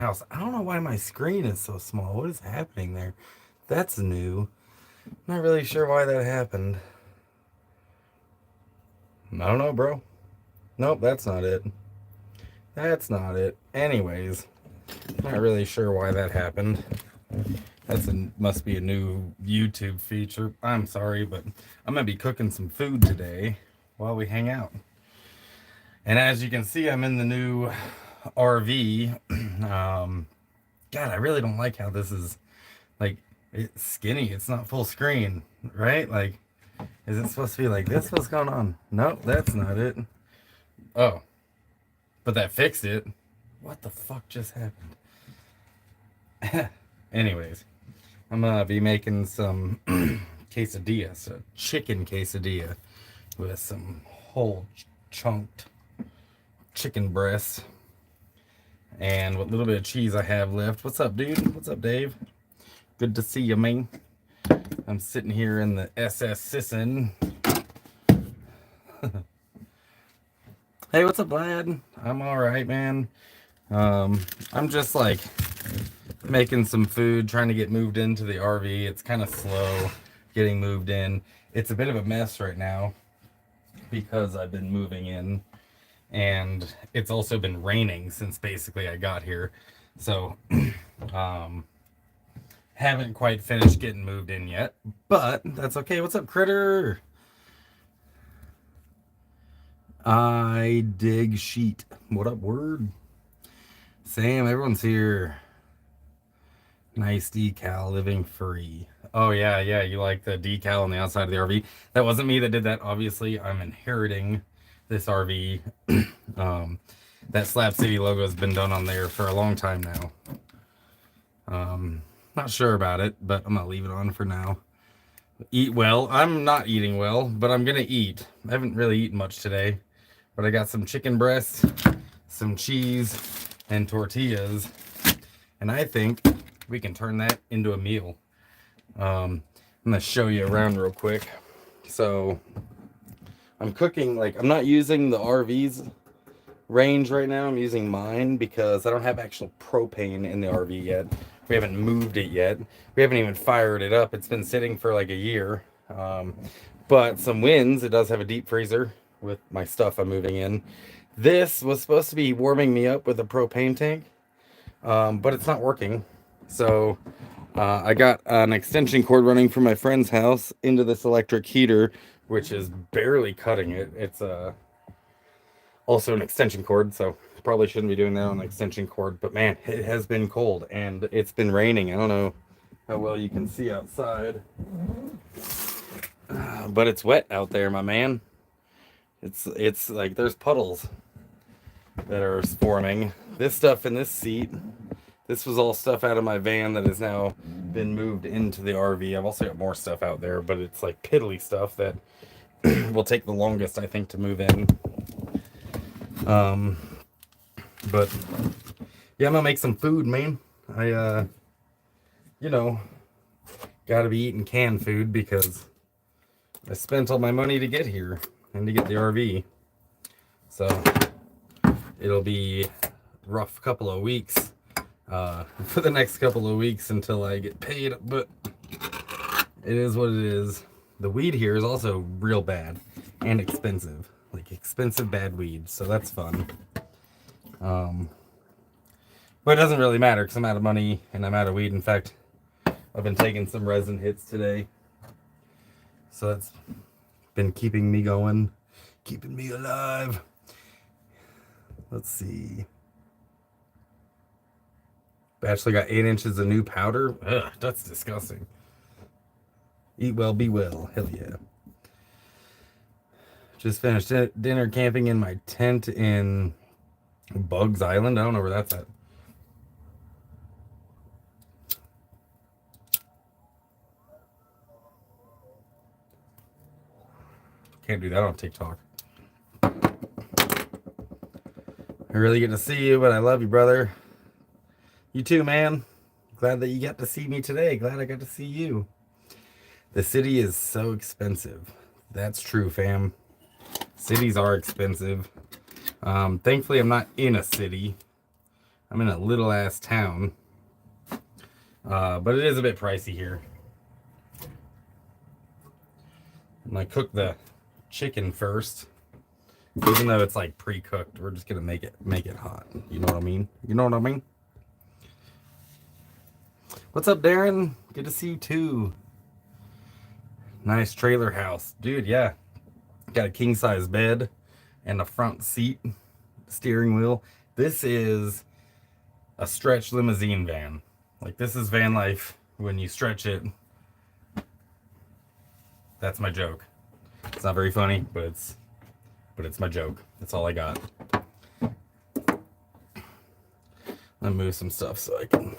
house. I don't know why my screen is so small. What is happening there? That's new. Not really sure why that happened. I don't know, bro. Nope, that's not it. That's not it. Anyways, not really sure why that happened. Must be a new YouTube feature. I'm sorry, but I'm gonna be cooking some food today while we hang out. And as you can see, I'm in the new RV. God, I really don't like how this is like it's skinny. It's not full screen, right? Like, is it supposed to be like this? What's going on? Nope, that's not it. Oh, but that fixed it. What the fuck just happened? Anyways, I'm gonna be making some quesadilla, so chicken quesadilla with some whole chunked chicken breasts and what little bit of cheese I have left. What's up, dude? What's up, Dave? Good to see you, man. I'm sitting here in the SS Sisson. Hey, what's up, Vlad? I'm all right, man. I'm just like making some food, trying to get moved into the RV. It's kind of slow getting moved in. It's a bit of a mess right now because I've been moving in, and it's also been raining since basically I got here. So, haven't quite finished getting moved in yet, but that's okay. What's up, Critter? I dig sheet. What up, word? Sam, everyone's here. Nice decal, living free. Oh, yeah, yeah, you like the decal on the outside of the RV. That wasn't me that did that, obviously. I'm inheriting this RV. That Slab City logo has been done on there for a long time now. Not sure about it, but I'm gonna leave it on for now. Eat well. I'm not eating well, but I'm gonna eat. I haven't really eaten much today, but I got some chicken breasts, some cheese, and tortillas, and I think we can turn that into a meal. I'm gonna show you around real quick. So I'm cooking, like, I'm not using the RV's range right now. I'm using mine because I don't have actual propane in the RV yet. We haven't moved it yet. We haven't even fired it up. It's been sitting for like a year. But some wins. It does have a deep freezer with my stuff I'm moving in. This was supposed to be warming me up with a propane tank, but it's not working. So I got an extension cord running from my friend's house into this electric heater, which is barely cutting it. It's also an extension cord, so probably shouldn't be doing that on an extension cord. But man, it has been cold and it's been raining. I don't know how well you can see outside, but it's wet out there, my man. It's like there's puddles that are forming. This stuff in this seat, this was all stuff out of my van that has now been moved into the RV. I've also got more stuff out there, but it's like piddly stuff that will take the longest, I think, to move in. But yeah, I'm gonna make some food, man. I you know, gotta be eating canned food because I spent all my money to get here and to get the RV. So it'll be rough couple of weeks for the next couple of weeks until I get paid, but it is what it is. The weed here is also real bad and expensive, like expensive bad weed, so that's fun. But it doesn't really matter because I'm out of money and I'm out of weed. In fact, I've been taking some resin hits today, so that's been keeping me going, keeping me alive. Let's see. Bachelor got 8 inches of new powder. Ugh, that's disgusting. Eat well, be well. Hell yeah. Just finished dinner camping in my tent in Bugs Island. I don't know where that's at. Can't do that on TikTok. I really get to see you, but I love you, brother. You too, man. Glad that you got to see me today. Glad I got to see you. The city is so expensive. That's true, fam. Cities are expensive. Thankfully, I'm not in a city. I'm in a little ass town. But it is a bit pricey here. I'm gonna cook the chicken first. Even though it's like pre-cooked, we're just gonna make it hot. You know what I mean? You know what I mean? What's up, Darren? Good to see you too. Nice trailer house. Dude, yeah. Got a king size bed and a front seat, steering wheel. This is a stretch limousine van. Like, this is van life when you stretch it. That's my joke. It's not very funny, but it's my joke. That's all I got. Let me move some stuff so I can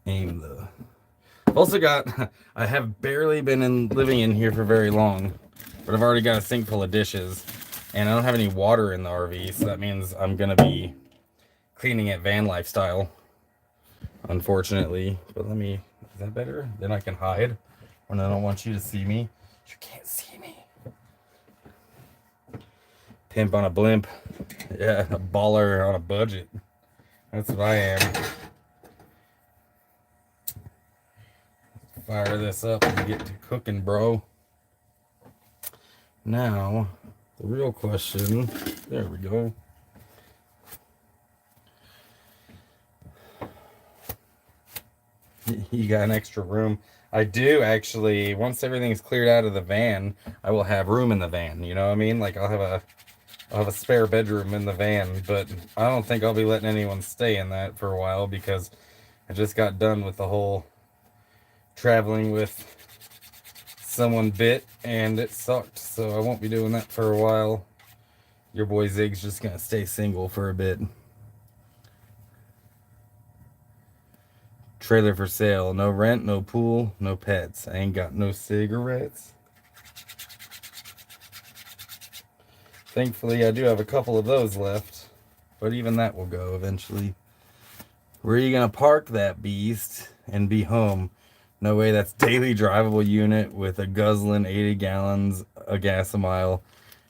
aim the... I've also got... I have barely been living in here for very long, but I've already got a sink full of dishes, and I don't have any water in the RV, so that means I'm gonna be cleaning it van lifestyle, unfortunately. But let me... Is that better? Then I can hide when I don't want you to see me. You can't see me. Pimp on a blimp. Yeah, a baller on a budget. That's what I am. Fire this up and get to cooking, bro. Now, the real question. There we go. You got an extra room. I do, actually. Once everything's cleared out of the van, I will have room in the van. You know what I mean? Like, I'll have a spare bedroom in the van, but I don't think I'll be letting anyone stay in that for a while because I just got done with the whole traveling with someone bit and it sucked, so I won't be doing that for a while. Your boy Zig's just gonna stay single for a bit. Trailer for sale. No rent, no pool, no pets. I ain't got no cigarettes. Thankfully, I do have a couple of those left, but even that will go eventually. Where are you gonna park that beast and be home? No way, that's daily drivable unit with a guzzling 80 gallons of gas a mile.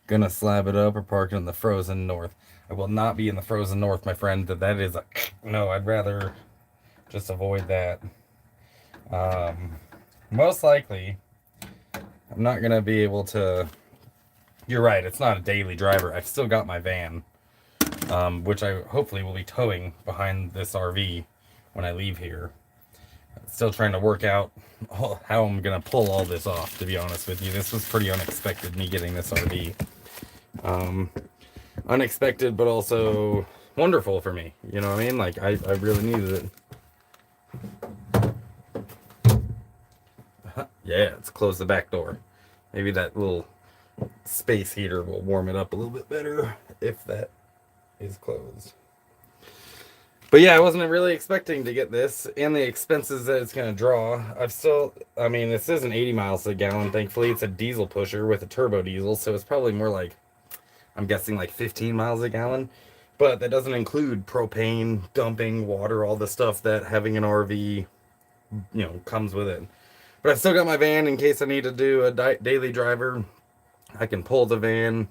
Gonna slab it up or park it in the frozen north. I will not be in the frozen north, my friend. That is a... No, I'd rather just avoid that. Most likely, I'm not gonna be able to... You're right, it's not a daily driver. I've still got my van, which I hopefully will be towing behind this RV when I leave here. Still trying to work out how I'm gonna pull all this off, to be honest with you. This was pretty unexpected, me getting this RV. Unexpected, but also wonderful for me. You know what I mean? Like, I really needed it. Yeah, let's close the back door. Maybe that little space heater will warm it up a little bit better if that is closed. But yeah, I wasn't really expecting to get this and the expenses that it's going to draw. I mean, this isn't 80 miles a gallon, thankfully. It's a diesel pusher with a turbo diesel, so it's probably more like, I'm guessing like 15 miles a gallon. But that doesn't include propane, dumping, water, all the stuff that having an RV, comes with it. But I've still got my van in case I need to do a daily driver. I can pull the van.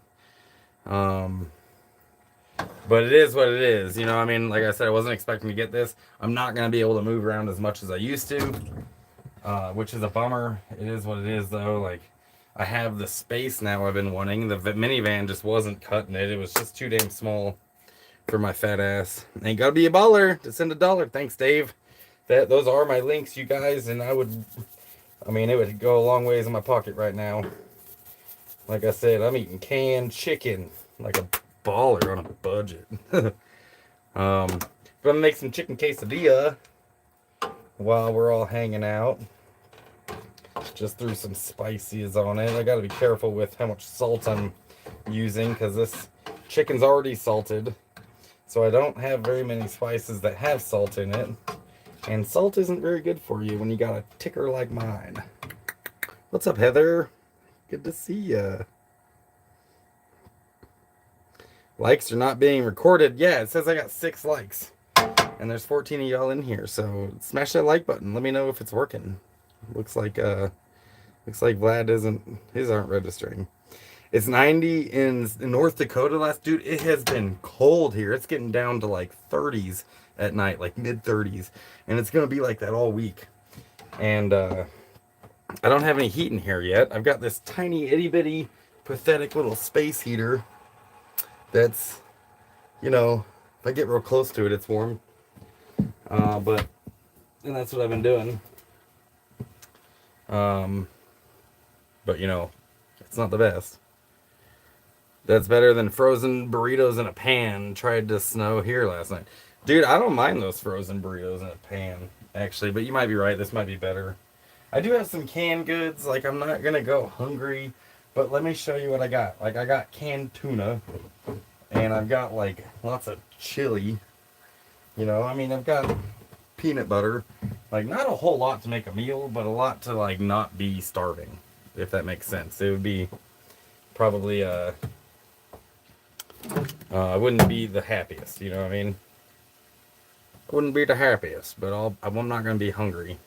But it is what it is. You know, I mean, like I said, I wasn't expecting to get this. I'm not going to be able to move around as much as I used to, which is a bummer. It is what it is, though. Like, I have the space now I've been wanting. The minivan just wasn't cutting it. It was just too damn small for my fat ass. Ain't got to be a baller to send $1. Thanks, Dave. Those are my links, you guys, and it would go a long ways in my pocket right now. Like I said, I'm eating canned chicken like a baller on a budget. But I'm gonna make some chicken quesadilla while we're all hanging out. Just threw some spices on it. I gotta be careful with how much salt I'm using because this chicken's already salted. So I don't have very many spices that have salt in it. And salt isn't very good for you when you got a ticker like mine. What's up, Heather? Good to see ya. Likes are not being recorded. Yeah, it says I got 6 likes. And there's 14 of y'all in here. So smash that like button. Let me know if it's working. Looks like Vlad his aren't registering. It's 90 in North Dakota last. Dude, it has been cold here. It's getting down to like 30s at night, like mid 30s. And it's going to be like that all week. And I don't have any heat in here yet. I've got this tiny itty bitty pathetic little space heater that's, you know, if I get real close to it, it's warm. And that's what I've been doing. But you know, it's not the best. That's better than frozen burritos in a pan. Tried to snow here last night. Dude, I don't mind those frozen burritos in a pan, actually, but you might be right. This might be better. I do have some canned goods. Like, I'm not going to go hungry, but let me show you what I got. Like, I got canned tuna, and I've got, like, lots of chili. You know, I mean, I've got peanut butter. Like, not a whole lot to make a meal, but a lot to, like, not be starving, if that makes sense. It would be probably, I wouldn't be the happiest, you know what I mean? I wouldn't be the happiest, but I'm not going to be hungry.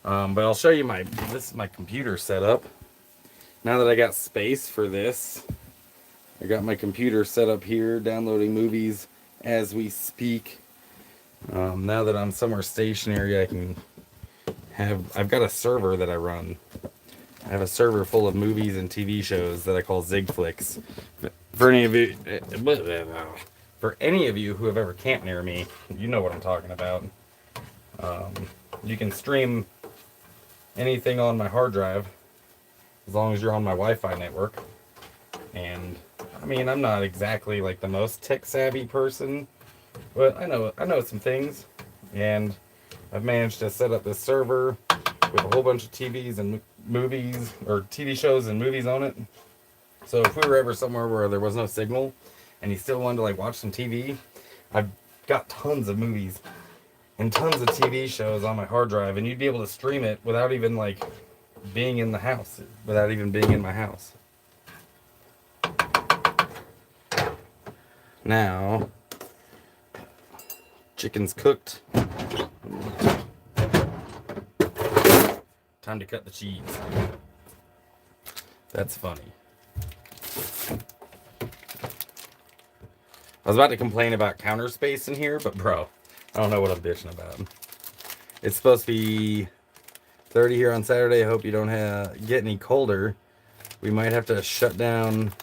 But I'll show you this is my computer setup. Now that I got space for this, I got my computer set up here, downloading movies as we speak. Now that I'm somewhere stationary, I've got a server that I run. I have a server full of movies and TV shows that I call Zigflix. For any of you who have ever camped near me, you know what I'm talking about. You can stream anything on my hard drive as long as you're on my Wi-Fi network. And I mean, I'm not exactly like the most tech savvy person, but I know some things, and I've managed to set up this server with a whole bunch of TVs and movies, or TV shows and movies on it. So if we were ever somewhere where there was no signal and you still wanted to like watch some TV, I've got tons of movies and tons of TV shows on my hard drive, and you'd be able to stream it without even like being in the house, without even being in my house. Now, chicken's cooked. Time to cut the cheese. That's funny. I was about to complain about counter space in here, but bro, I don't know what I'm bitching about. It's supposed to be 30 here on Saturday. I hope you don't get any colder. We might have to shut down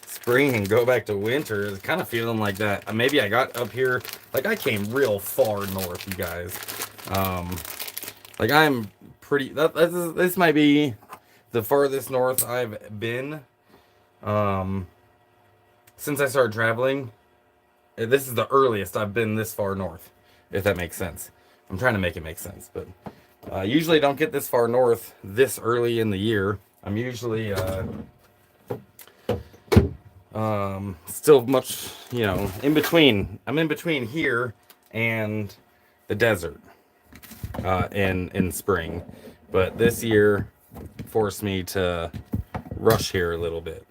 spring and go back to winter. It's kind of feeling like that. Maybe I got up here, like I came real far north, you guys. Like I'm pretty, this might be the farthest north I've been since I started traveling. This is the earliest I've been this far north, if that makes sense. I'm trying to make it make sense, but usually don't get this far north this early in the year. I'm usually still much, you know, in between. I'm in between here and the desert in spring, but this year forced me to rush here a little bit,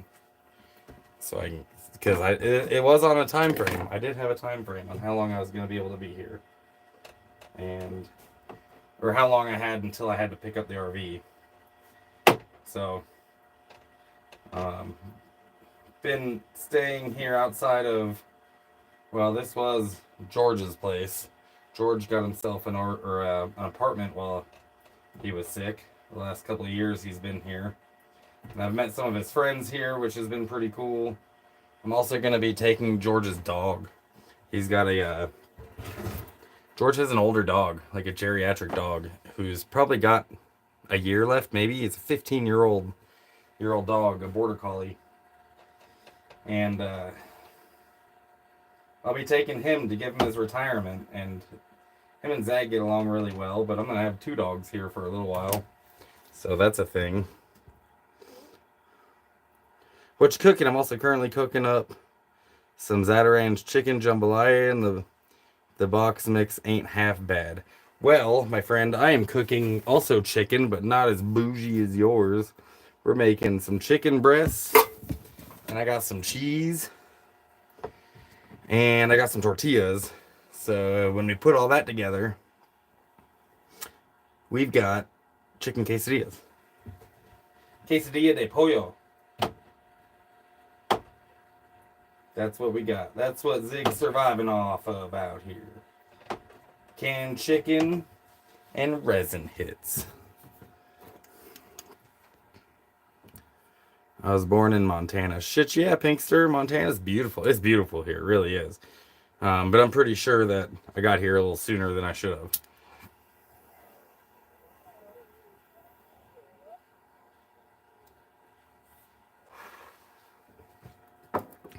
so because it was on a time frame. I did have a time frame on how long I was going to be able to be here, or how long I had until I had to pick up the RV. So, been staying here outside of, well, this was George's place. George got himself an apartment while he was sick. The last couple of years he's been here. And I've met some of his friends here, which has been pretty cool. I'm also going to be taking George's dog. He's got George has an older dog, like a geriatric dog, who's probably got a year left, maybe. It's a 15-year-old dog, a border collie. And I'll be taking him to give him his retirement, and him and Zach get along really well, but I'm going to have 2 dogs here for a little while. So that's a thing. What you cooking? I'm also currently cooking up some Zatarain's chicken jambalaya, and the box mix ain't half bad. Well, my friend, I am cooking also chicken, but not as bougie as yours. We're making some chicken breasts, and I got some cheese, and I got some tortillas. So when we put all that together, we've got chicken quesadillas. Quesadilla de pollo. That's what we got. That's what Zig's surviving off of out here. Canned chicken and resin hits. I was born in Montana. Shit, yeah, Pinkster. Montana's beautiful. It's beautiful here. It really is. But I'm pretty sure that I got here a little sooner than I should have.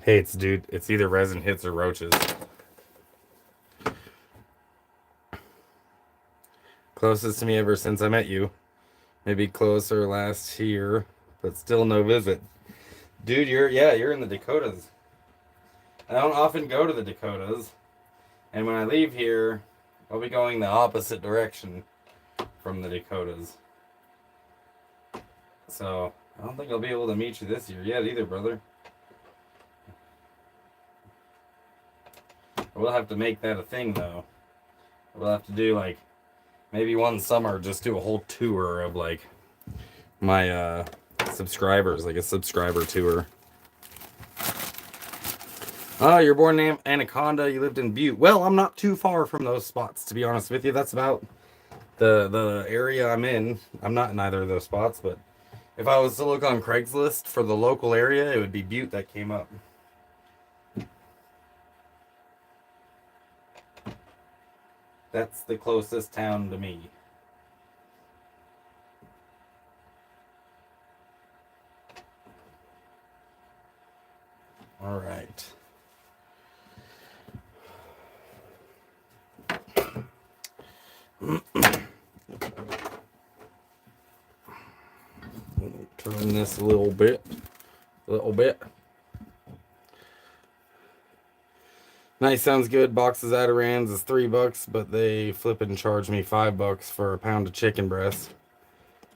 Hey, it's either resin hits or roaches. Closest to me ever since I met you. Maybe closer last year, but still no visit. Dude, you're in the Dakotas. I don't often go to the Dakotas. And when I leave here, I'll be going the opposite direction from the Dakotas. So, I don't think I'll be able to meet you this year yet either, brother. We'll have to make that a thing, though. We'll have to do, like, maybe one summer, just do a whole tour of, like, my subscribers, like a subscriber tour. Oh, you're born named Anaconda, you lived in Butte. Well, I'm not too far from those spots, to be honest with you. That's about the area I'm in. I'm not in either of those spots, but if I was to look on Craigslist for the local area, it would be Butte that came up. That's the closest town to me. All right. Turn this a little bit. Nice, sounds good. Boxes of Adirans is $3, but they flippin' charge me $5 for a pound of chicken breast.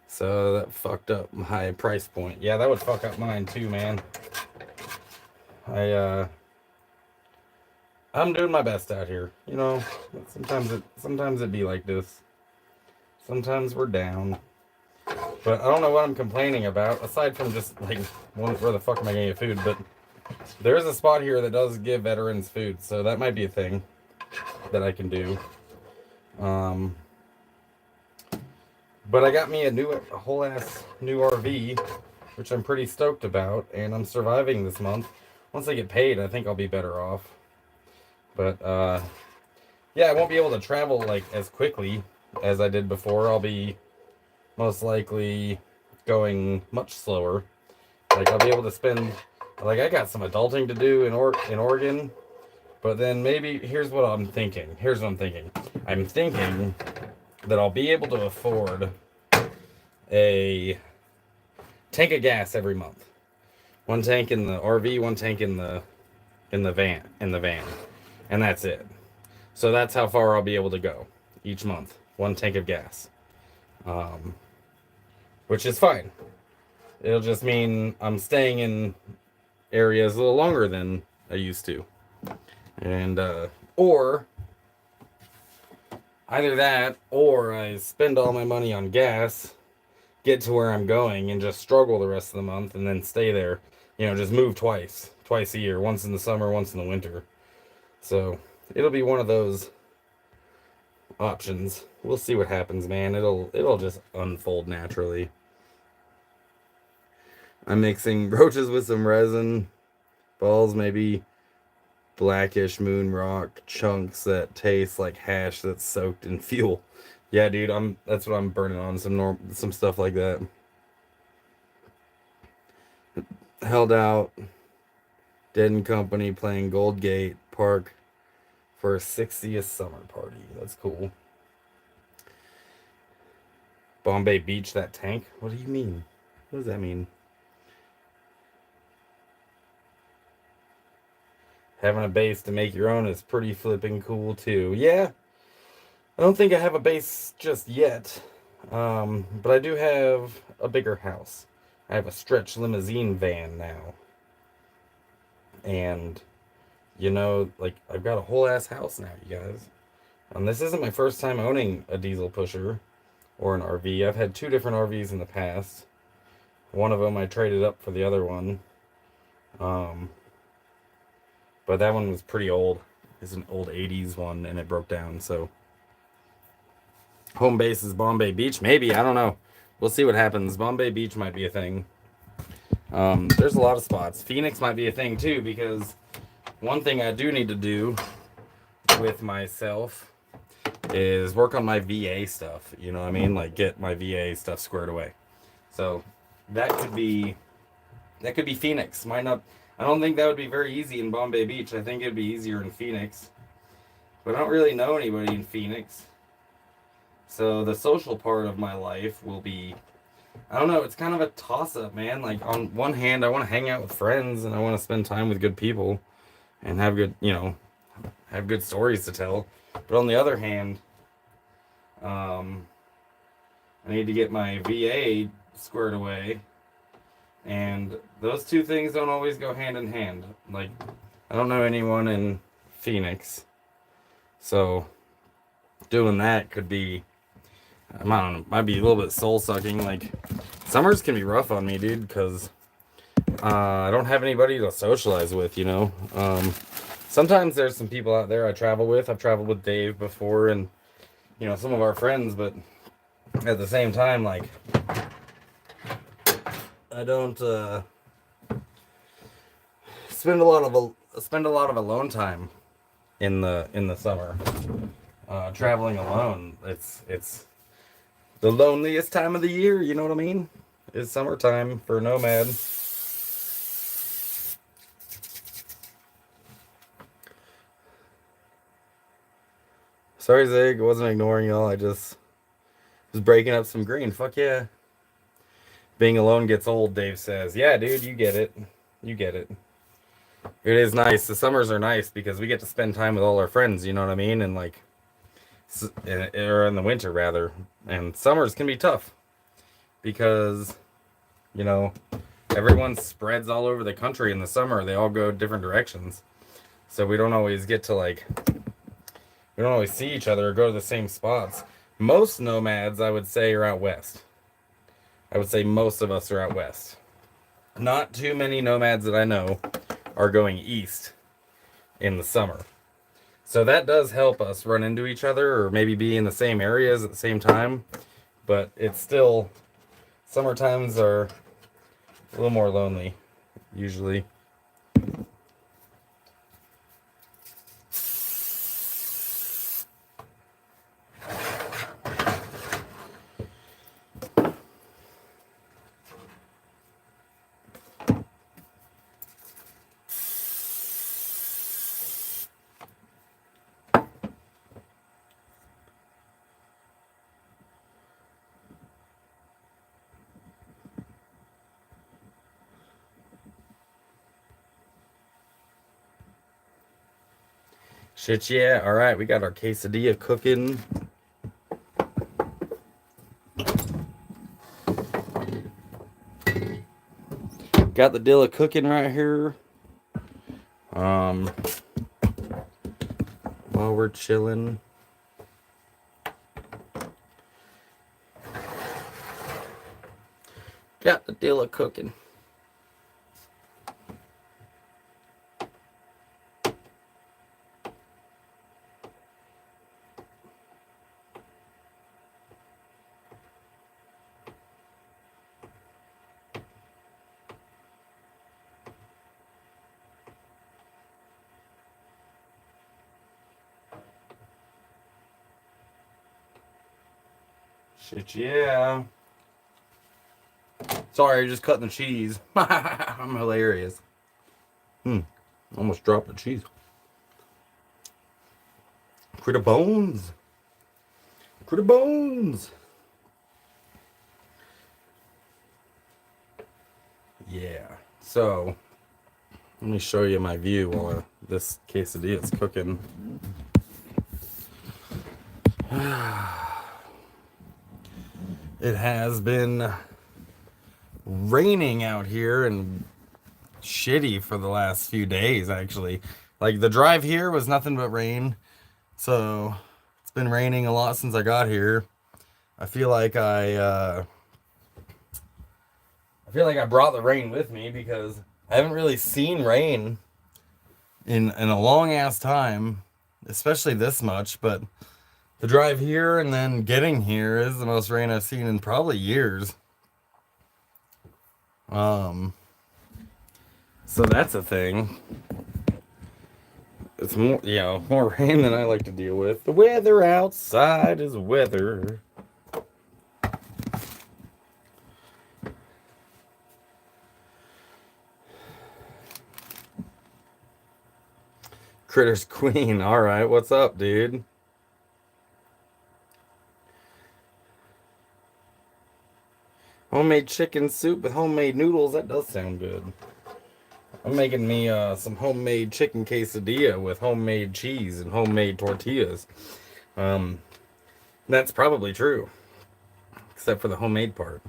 So that fucked up my high price point. Yeah, that would fuck up mine too, man. I'm doing my best out here. You know, sometimes it be like this. Sometimes we're down. But I don't know what I'm complaining about, aside from just, like, where the fuck am I gonna get food? But there's a spot here that does give veterans food, so that might be a thing that I can do. But I got me a whole ass new RV, which I'm pretty stoked about, and I'm surviving this month. Once I get paid, I think I'll be better off. But yeah, I won't be able to travel like as quickly as I did before. I'll be most likely going much slower. Like, I'll be able to spend, like, I got some adulting to do in Oregon, but then maybe, here's what I'm thinking. I'm thinking that I'll be able to afford a tank of gas every month. One tank in the RV, one tank in the van. And that's it. So that's how far I'll be able to go each month. One tank of gas. Which is fine. It'll just mean I'm staying in areas a little longer than I used to. And, or either that, or I spend all my money on gas, get to where I'm going, and just struggle the rest of the month, and then stay there. You know, just move twice a year. Once in the summer, once in the winter. So, it'll be one of those options. We'll see what happens, man. It'll just unfold naturally. I'm mixing roaches with some resin balls, maybe blackish moon rock chunks that taste like hash that's soaked in fuel. Yeah, dude, that's what I'm burning on, some stuff like that. Held out Dead and Company playing Goldgate Park for a 60th summer party. That's cool. Bombay Beach, that tank? What do you mean? What does that mean? Having a base to make your own is pretty flipping cool too. Yeah, I don't think I have a base just yet, but I do have a bigger house. I have a stretch limousine van now. And, you know, like, I've got a whole ass house now, you guys. And this isn't my first time owning a diesel pusher or an RV. I've had 2 different RVs in the past. One of them I traded up for the other one. But that one was pretty old. It's an old 80s one and it broke down. So home base is Bombay Beach. Maybe. I don't know. We'll see what happens. Bombay Beach might be a thing. There's a lot of spots. Phoenix might be a thing too, because one thing I do need to do with myself is work on my VA stuff. You know what I mean? Like get my VA stuff squared away. So that could be Phoenix. Might not. I don't think that would be very easy in Bombay Beach. I think it'd be easier in Phoenix. But I don't really know anybody in Phoenix. So the social part of my life will be, I don't know, it's kind of a toss-up, man. Like, on one hand, I want to hang out with friends and I want to spend time with good people and have good, have good stories to tell. But on the other hand, I need to get my VA squared away. And those two things don't always go hand in hand. Like, I don't know anyone in Phoenix. So, doing that could be, I don't know, might be a little bit soul-sucking. Like, summers can be rough on me, dude, because I don't have anybody to socialize with, Sometimes there's some people out there I travel with. I've traveled with Dave before and, some of our friends, but at the same time, like, I don't spend a lot of alone time in the summer. Traveling alone, it's the loneliest time of the year. You know what I mean? It's summertime for a nomad. Sorry, Zig, I wasn't ignoring y'all. I just was breaking up some green. Fuck yeah. Being alone gets old, Dave says. Yeah, dude, you get it. You get it. It is nice. The summers are nice because we get to spend time with all our friends, you know what I mean? And like, or in the winter rather. And summers can be tough because, everyone spreads all over the country in the summer. They all go different directions. So we don't always get to we don't always see each other or go to the same spots. Most nomads, I would say, are out west. I would say most of us are out west. Not too many nomads that I know are going east in the summer. So that does help us run into each other or maybe be in the same areas at the same time. But it's still, summer times are a little more lonely, usually. Shit, yeah. All right, we got our quesadilla cooking. Got the dilla cooking right here. While we're chilling. Got the dilla cooking. Shit, yeah. Sorry, just cutting the cheese. I'm hilarious. Almost dropped the cheese. Critter bones. Critter bones. Yeah. So, let me show you my view while this quesadilla is cooking. It has been raining out here and shitty for the last few days, actually. Like, the drive here was nothing but rain. So, it's been raining a lot since I got here. I feel like I feel like I brought the rain with me because I haven't really seen rain in a long ass time, especially this much. But the drive here and then getting here is the most rain I've seen in probably years. So that's a thing. It's more, more rain than I like to deal with. The weather outside is weather. Critters Queen. All right, what's up, dude? Homemade chicken soup with homemade noodles. That does sound good. I'm making me some homemade chicken quesadilla with homemade cheese and homemade tortillas. That's probably true, except for the homemade part.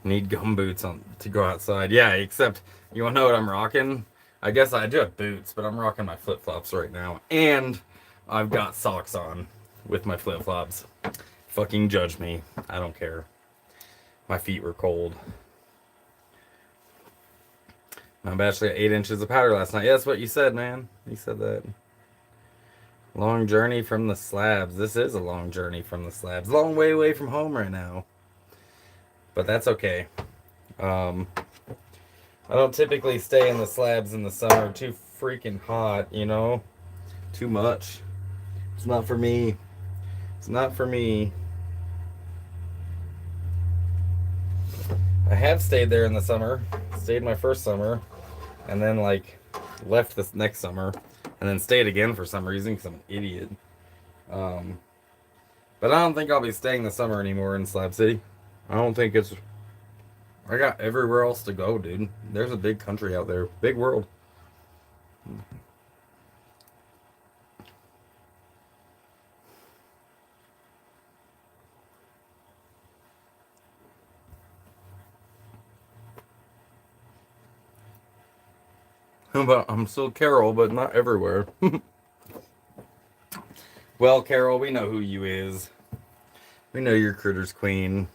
Need gum boots on to go outside. Yeah, except you wanna know what I'm rocking? I guess I do have boots, but I'm rocking my flip flops right now, and I've got socks on with my flip flops. Fucking judge me. I don't care. My feet were cold. My bachelor got 8 inches of powder last night. Yeah, that's what you said, man. You said that. Long journey from the slabs. This is a long journey from the slabs. Long way away from home right now. But that's okay. I don't typically stay in the slabs in the summer. Too freaking hot, Too much. It's not for me. It's not for me. I have stayed there in the summer. Stayed my first summer. And then, left this next summer. And then stayed again for some reason because I'm an idiot. But I don't think I'll be staying the summer anymore in Slab City. I don't think it's... I got everywhere else to go, dude. There's a big country out there. Big world. But I'm still Carol, but not everywhere. Well, Carol, we know who you is. We know you're Critters Queen.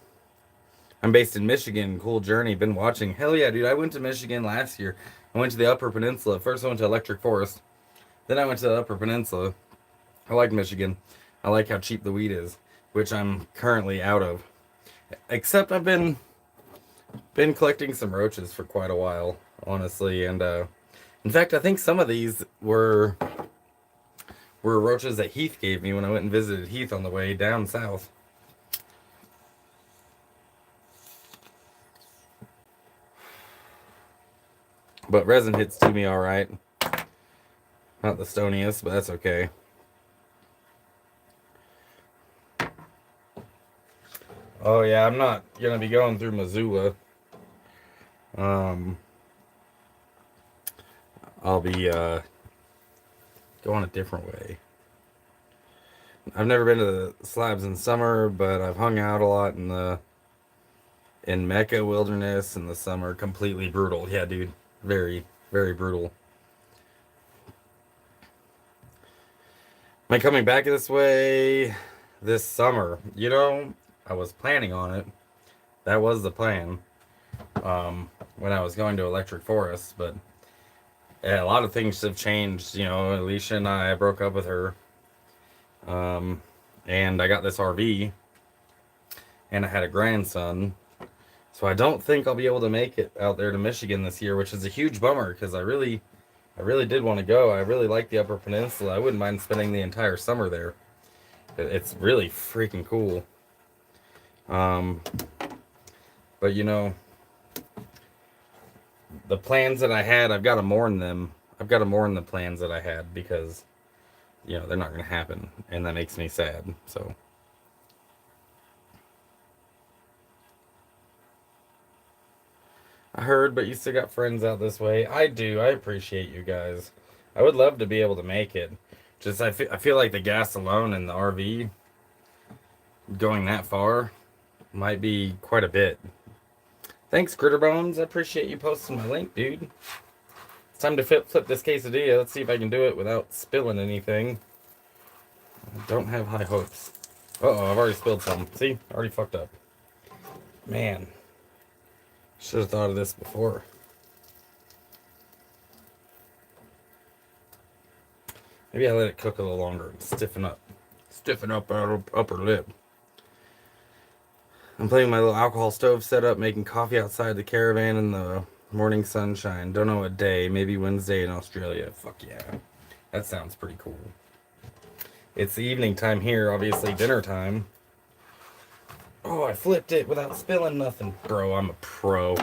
I'm based in Michigan. Cool journey. Been watching. Hell yeah, dude. I went to Michigan last year. I went to the Upper Peninsula. First I went to Electric Forest. Then I went to the Upper Peninsula. I like Michigan. I like how cheap the weed is, which I'm currently out of. Except I've been collecting some roaches for quite a while, honestly, and in fact, I think some of these were roaches that Heath gave me when I went and visited Heath on the way down south. But resin hits to me all right. Not the stoniest, but that's okay. Oh yeah, I'm not gonna be going through Missoula. I'll be going a different way. I've never been to the slabs in summer, but I've hung out a lot in Mecca Wilderness in the summer. Completely brutal. Yeah, dude. Very, very brutal. Am I coming back this way this summer? I was planning on it. That was the plan. When I was going to Electric Forest, but yeah, a lot of things have changed. Alicia and I broke up with her. And I got this RV. And I had a grandson. So I don't think I'll be able to make it out there to Michigan this year, which is a huge bummer because I really did want to go. I really like the Upper Peninsula. I wouldn't mind spending the entire summer there. It's really freaking cool. But the plans that I had, I've got to mourn them. I've got to mourn the plans that I had because, they're not going to happen. And that makes me sad. So. I heard, but you still got friends out this way. I do. I appreciate you guys. I would love to be able to make it. Just, I feel like the gas alone in the RV going that far might be quite a bit. Thanks, Gritterbones. I appreciate you posting my link, dude. It's time to flip this quesadilla. Let's see if I can do it without spilling anything. I don't have high hopes. Uh-oh, I've already spilled some. See? Already fucked up. Man, should have thought of this before. Maybe I let it cook a little longer and stiffen up. Stiffen up our upper lip. I'm playing my little alcohol stove setup, making coffee outside the caravan in the morning sunshine. Don't know what day. Maybe Wednesday in Australia. Fuck yeah. That sounds pretty cool. It's the evening time here, obviously dinner time. Oh, I flipped it without spilling nothing. Bro, I'm a pro.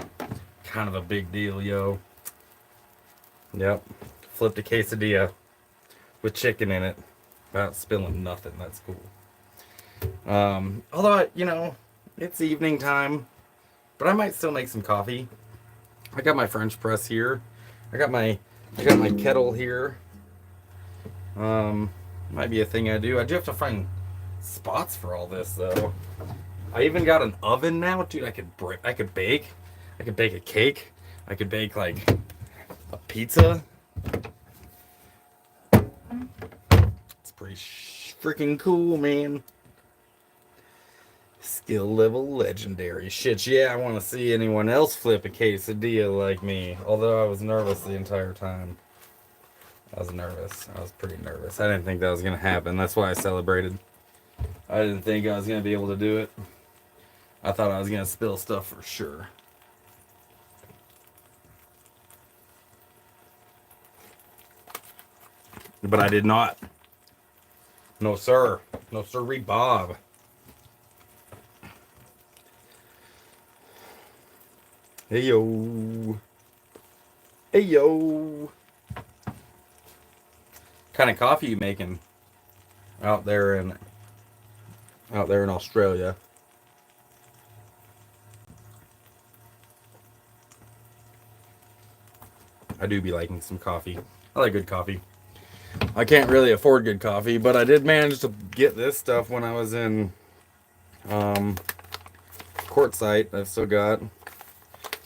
Kind of a big deal, yo. Yep. Flipped a quesadilla with chicken in it without spilling nothing. That's cool. Although, it's evening time, but I might still make some coffee. I got my French press here. I got my kettle here. Might be a thing I do. I do have to find spots for all this though. I even got an oven now, dude. I could bake. I could bake a cake. I could bake like a pizza. It's pretty freaking cool, man. Skill level legendary. Shit, yeah, I want to see anyone else flip a quesadilla like me. Although I was nervous the entire time. I was nervous. I was pretty nervous. I didn't think that was going to happen. That's why I celebrated. I didn't think I was going to be able to do it. I thought I was going to spill stuff for sure. But I did not. No, sir. No, sirree, Bob. Hey, yo. Hey, yo. What kind of coffee you making out there in Australia? I do be liking some coffee. I like good coffee. I can't really afford good coffee, but I did manage to get this stuff when I was in Quartzsite. I've still got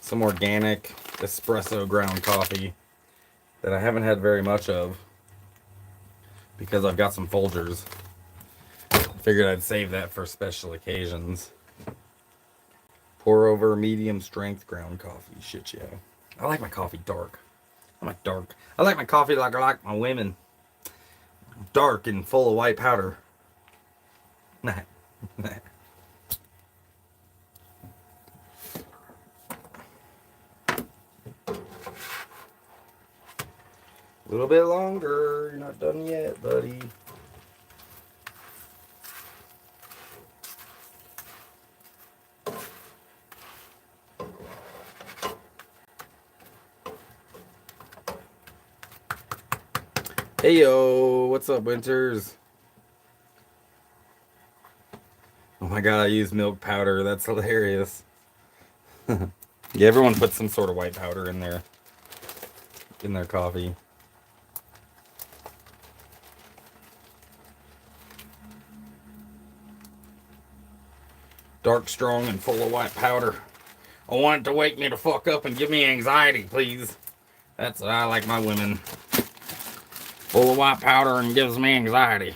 some organic espresso ground coffee that I haven't had very much of because I've got some Folgers. Figured I'd save that for special occasions. Pour over medium strength ground coffee. Shit, yeah. I like my coffee dark. I like my coffee like I like my women. Dark and full of white powder. Nah. A little bit longer. You're not done yet, buddy. Hey yo, what's up, Winters? Oh my god, I use milk powder. That's hilarious. Yeah, everyone puts some sort of white powder in their coffee. Dark, strong, and full of white powder. I want it to wake me to fuck up and give me anxiety, please. That's what I like my women. Full of white powder and gives me anxiety.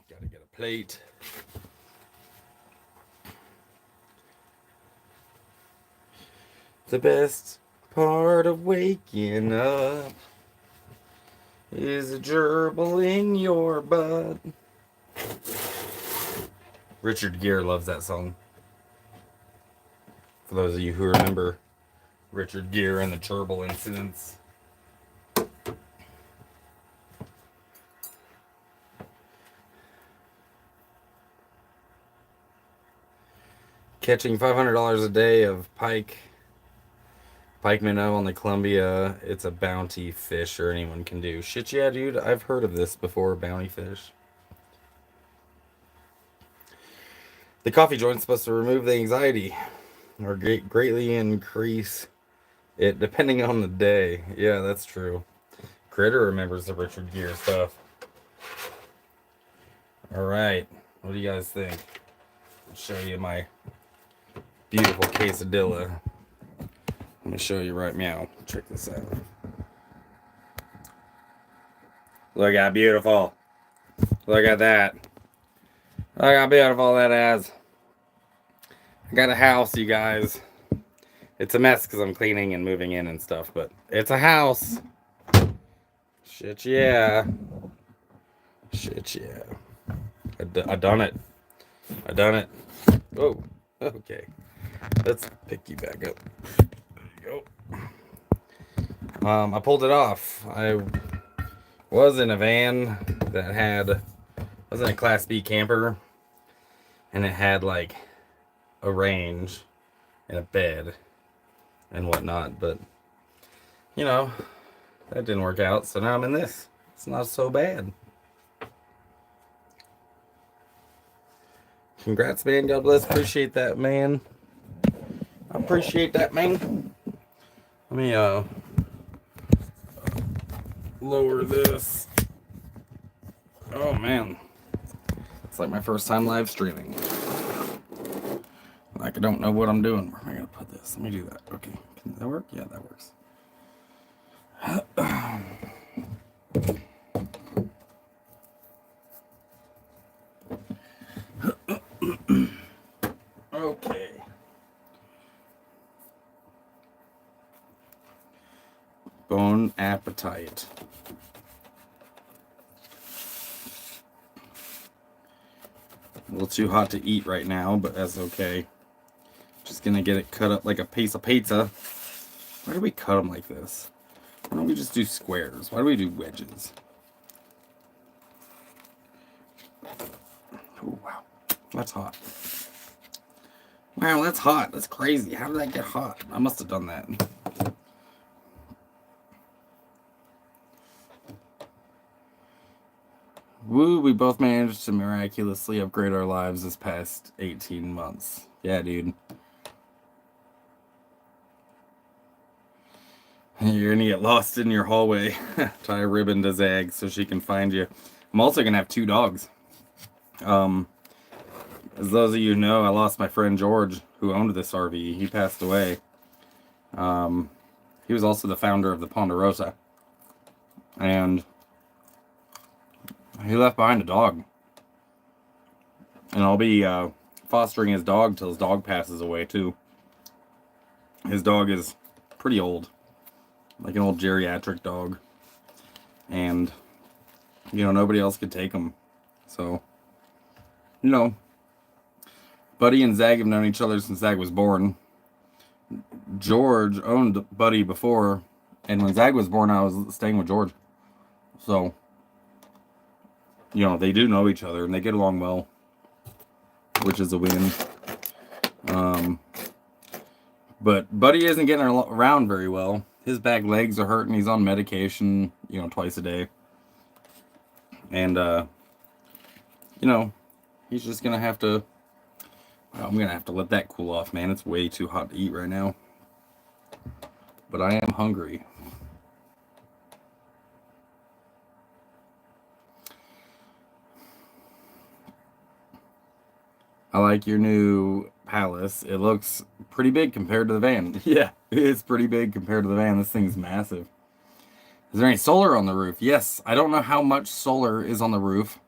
Gotta get a plate. The best part of waking up is a gerbil in your butt. Richard Gere loves that song. For those of you who remember Richard Gere and the gerbil incidents. Catching $500 a day of pike minnow on the Columbia. It's a bounty fish, or anyone can do. Shit, yeah, dude. I've heard of this before, bounty fish. The coffee joint's supposed to remove the anxiety or greatly increase it depending on the day. Yeah, that's true. Critter remembers the Richard Gere stuff. All right. What do you guys think? I'll show you my beautiful quesadilla. Let me show you right meow. Check this out. Look how beautiful. Look at that. Look how beautiful that is. I got a house, you guys. It's a mess because I'm cleaning and moving in and stuff, but it's a house. Shit, yeah. Shit, yeah. I done it. I done it. Oh, okay. Let's pick you back up. There you go. I pulled it off. I was in a van that had, I was in a Class B camper, and it had like a range and a bed and whatnot, but you know, that didn't work out, so now I'm in this. It's not so bad. Congrats, man. God bless. Appreciate that, man. I appreciate that, man. Let me lower this. Oh man, it's like my first time live streaming. Like I don't know what I'm doing. Where am I gonna put this? Let me do that. Okay, can that work? Yeah, that works. Okay. Bone appetite. A little too hot to eat right now, but that's okay. Just gonna get it cut up like a piece of pizza. Why do we cut them like this? Why don't we just do squares? Why do we do wedges? Oh, wow. That's hot. Wow, that's hot. That's crazy. How did that get hot? I must have done that. Woo, we both managed to miraculously upgrade our lives this past 18 months. Yeah, dude. You're gonna get lost in your hallway. Tie a ribbon to Zag so she can find you. I'm also gonna have 2 dogs. As those of you know, I lost my friend George, who owned this RV. He passed away. He was also the founder of the Ponderosa. And he left behind a dog. And I'll be fostering his dog till his dog passes away, too. His dog is pretty old. Like an old geriatric dog. And, you know, nobody else could take him. So, you know, Buddy and Zag have known each other since Zag was born. George owned Buddy before, and when Zag was born, I was staying with George. So, you know, they do know each other, and they get along well, which is a win. But Buddy isn't getting around very well. His back legs are hurting. He's on medication, you know, twice a day. And, you know, he's just going to have to... I'm going to have to let that cool off, man. It's way too hot to eat right now. But I am hungry. I like your new palace. It looks pretty big compared to the van. Yeah, it's pretty big compared to the van. This thing's massive. Is there any solar on the roof? Yes. I don't know how much solar is on the roof.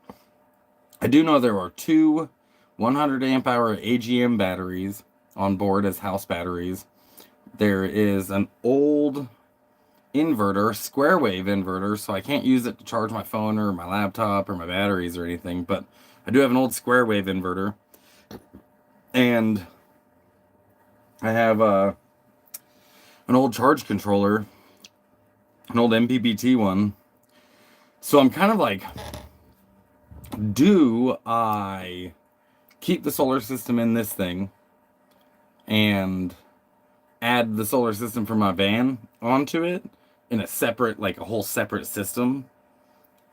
I do know there are 2 100 amp hour AGM batteries on board as house batteries. There is an old inverter, square wave inverter, so I can't use it to charge my phone or my laptop or my batteries or anything, but I do have an old square wave inverter. And I have an old charge controller, an old MPPT one. So I'm kind of like, do I keep the solar system in this thing and add the solar system for my van onto it in a separate, like a whole separate system?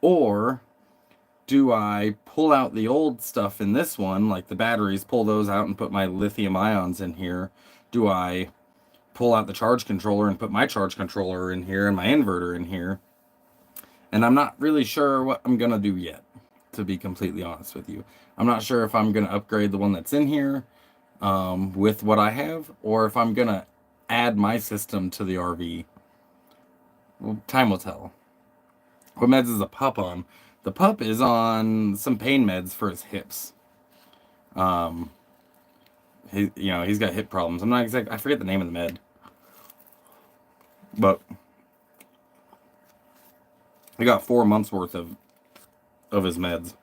Or do I pull out the old stuff in this one, like the batteries, pull those out and put my lithium ions in here? Do I pull out the charge controller and put my charge controller in here and my inverter in here? And I'm not really sure what I'm going to do yet, to be completely honest with you. I'm not sure if I'm going to upgrade the one that's in here with what I have, or if I'm going to add my system to the RV. Well, time will tell. What meds is the pup on? The pup is on some pain meds for his hips. He's got hip problems. I'm not exact. I forget the name of the med, but he got 4 months worth of his meds.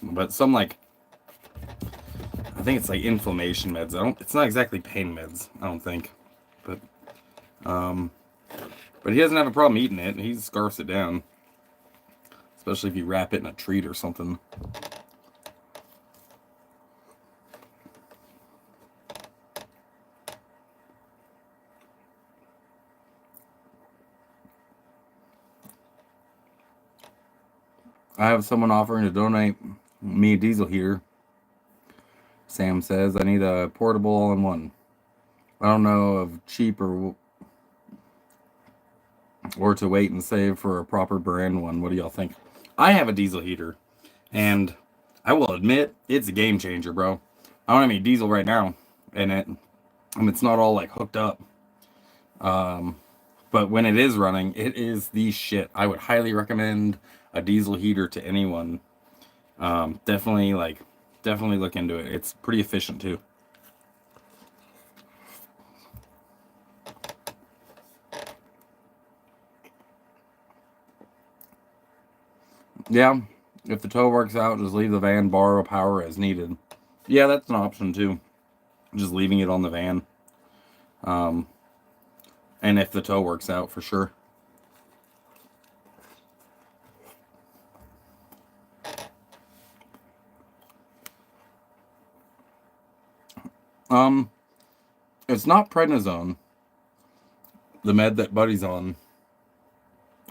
But some I think it's like inflammation meds. It's not exactly pain meds, I don't think. But he doesn't have a problem eating it. He scarfs it down. Especially if you wrap it in a treat or something. I have someone offering to donate me a diesel heater. Sam says I need a portable all-in-one. I don't know of cheap or to wait and save for a proper brand one. What do y'all think? I have a diesel heater, and I will admit it's a game changer, bro. I don't have any diesel right now in it, and it's not all like hooked up. But when it is running, it is the shit. I would highly recommend a diesel heater to anyone. Definitely look into it. It's pretty efficient too. Yeah, if the tow works out, just leave the van, borrow power as needed. Yeah, that's an option too. Just leaving it on the van. And if the tow works out, for sure. It's not prednisone. The med that Buddy's on.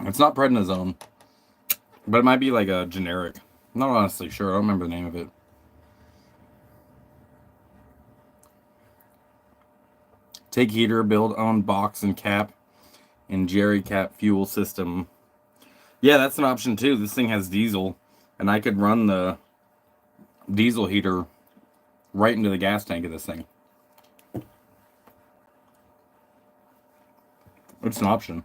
It's not prednisone. But it might be like a generic. I'm not honestly sure. I don't remember the name of it. Take heater, build own box and cap, and Jerry cap fuel system. Yeah, that's an option too. This thing has diesel, and I could run the diesel heater right into the gas tank of this thing. It's an option.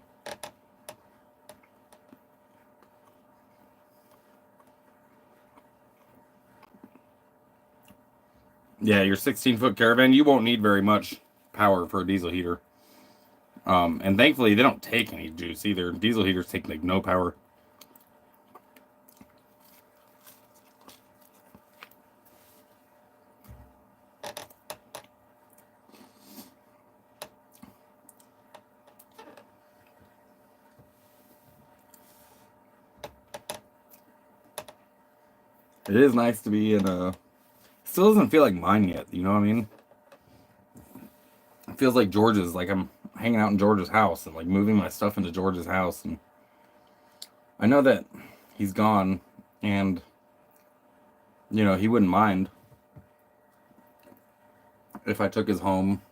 Yeah, your 16-foot caravan, you won't need very much power for a diesel heater. And thankfully, they don't take any juice either. Diesel heaters take like no power. It is nice to be in a... Still doesn't feel like mine yet, you know what I mean? It feels like George's, like I'm hanging out in George's house and like moving my stuff into George's house. And I know that he's gone and, he wouldn't mind if I took his home,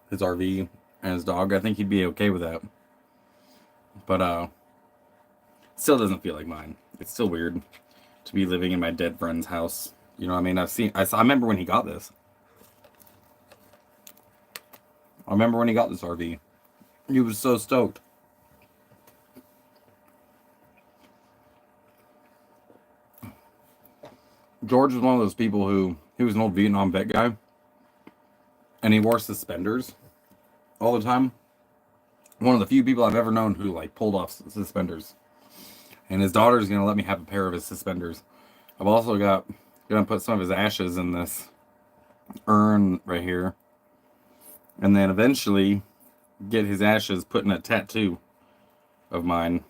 his RV, and his dog. I think he'd be okay with that. But, still doesn't feel like mine. It's still weird to be living in my dead friend's house. You know what I mean? I remember when he got this. I remember when he got this RV. He was so stoked. George was one of those people he was an old Vietnam vet guy. And he wore suspenders all the time. One of the few people I've ever known who like pulled off suspenders. And his daughter's going to let me have a pair of his suspenders. I've also going to put some of his ashes in this urn right here. And then eventually get his ashes put in a tattoo of mine.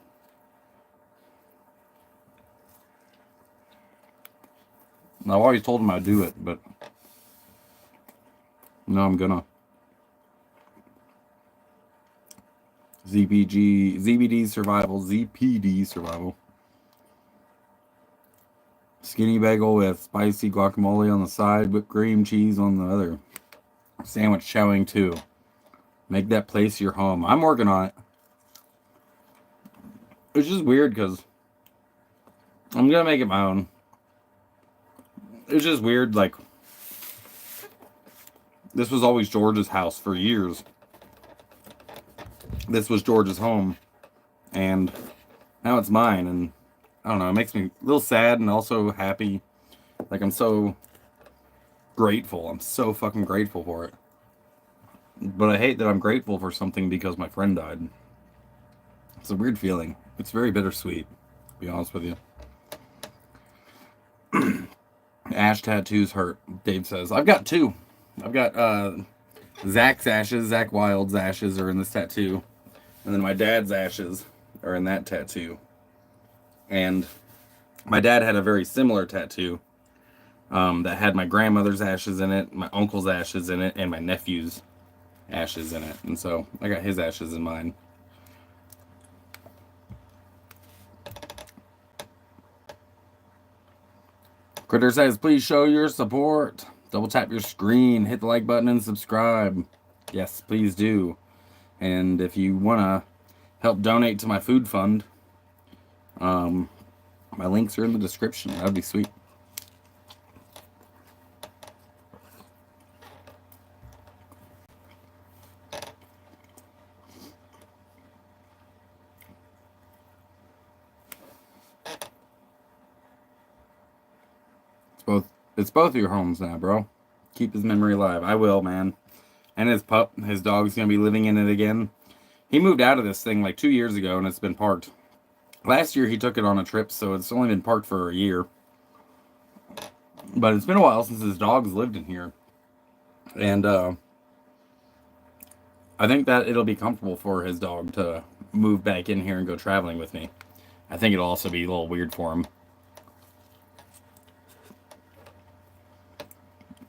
And I've always told him I'd do it, but no, I'm gonna. ZPD survival. Skinny bagel with spicy guacamole on the side, whipped cream cheese on the other. Sandwich chowing too. Make that place your home. I'm working on it. It's just weird because I'm gonna make it my own. It's just weird, like This was always George's house for years. This was George's home, and now it's mine. And I don't know, it makes me a little sad and also happy. Like, I'm so grateful. I'm so fucking grateful for it. But I hate that I'm grateful for something because my friend died. It's a weird feeling. It's very bittersweet, to be honest with you. Ash tattoos hurt, Dave says. I've got two. I've got Zach's ashes, Zach Wild's ashes are in this tattoo. And then my dad's ashes are in that tattoo. And my dad had a very similar tattoo that had my grandmother's ashes in it, my uncle's ashes in it, and my nephew's ashes in it. And so I got his ashes in mine. Critter says, please show your support. Double tap your screen, hit the like button, and subscribe. Yes, please do. And if you want to help donate to my food fund, my links are in the description. That would be sweet. It's both your homes now, bro. Keep his memory alive. I will, man. And his pup, his dog's gonna be living in it again. He moved out of this thing like 2 years ago, and it's been parked. Last year he took it on a trip, so it's only been parked for a year. But it's been a while since his dog's lived in here. And I think that it'll be comfortable for his dog to move back in here and go traveling with me. I think it'll also be a little weird for him.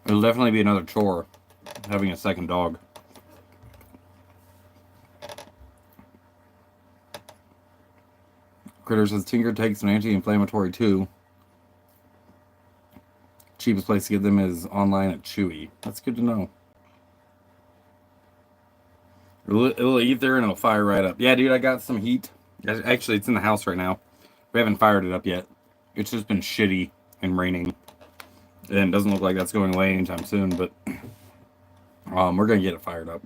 It'll definitely be another chore having a second dog. Critter says Tinker takes an anti-inflammatory too. Cheapest place to get them is online at Chewy. That's good to know. It'll ether and it'll fire right up. Yeah, dude, I got some heat. Actually, it's in the house right now. We haven't fired it up yet. It's just been shitty and raining. And it doesn't look like that's going away anytime soon, but we're going to get it fired up.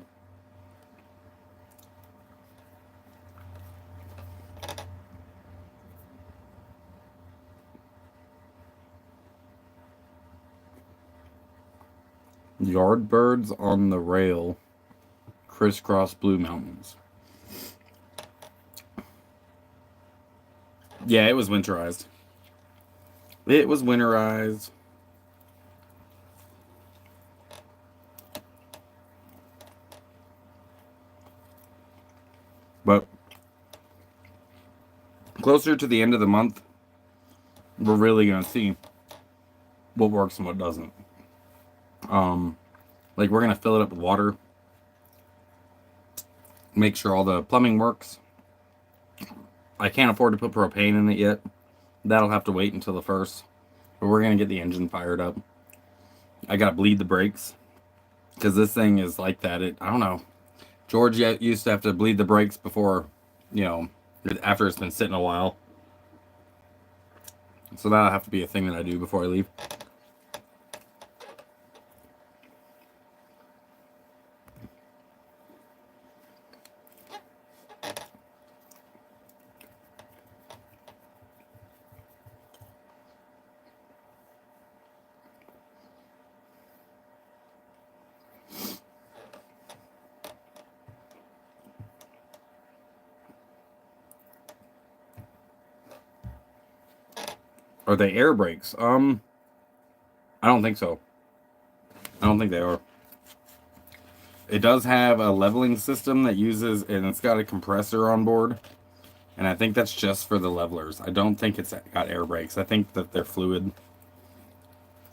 Yardbirds on the rail crisscross Blue Mountains. Yeah, it was winterized. It was winterized. But closer to the end of the month, we're really going to see what works and what doesn't. Like, we're going to fill it up with water. Make sure all the plumbing works. I can't afford to put propane in it yet. That'll have to wait until the 1st. But we're going to get the engine fired up. I got to bleed the brakes. Because this thing is like that. I don't know. George used to have to bleed the brakes before, after it's been sitting a while. So that'll have to be a thing that I do before I leave. Are they air brakes? I don't think so. I don't think they are. It does have a leveling system that uses, and it's got a compressor on board. And I think that's just for the levelers. I don't think it's got air brakes. I think that they're fluid.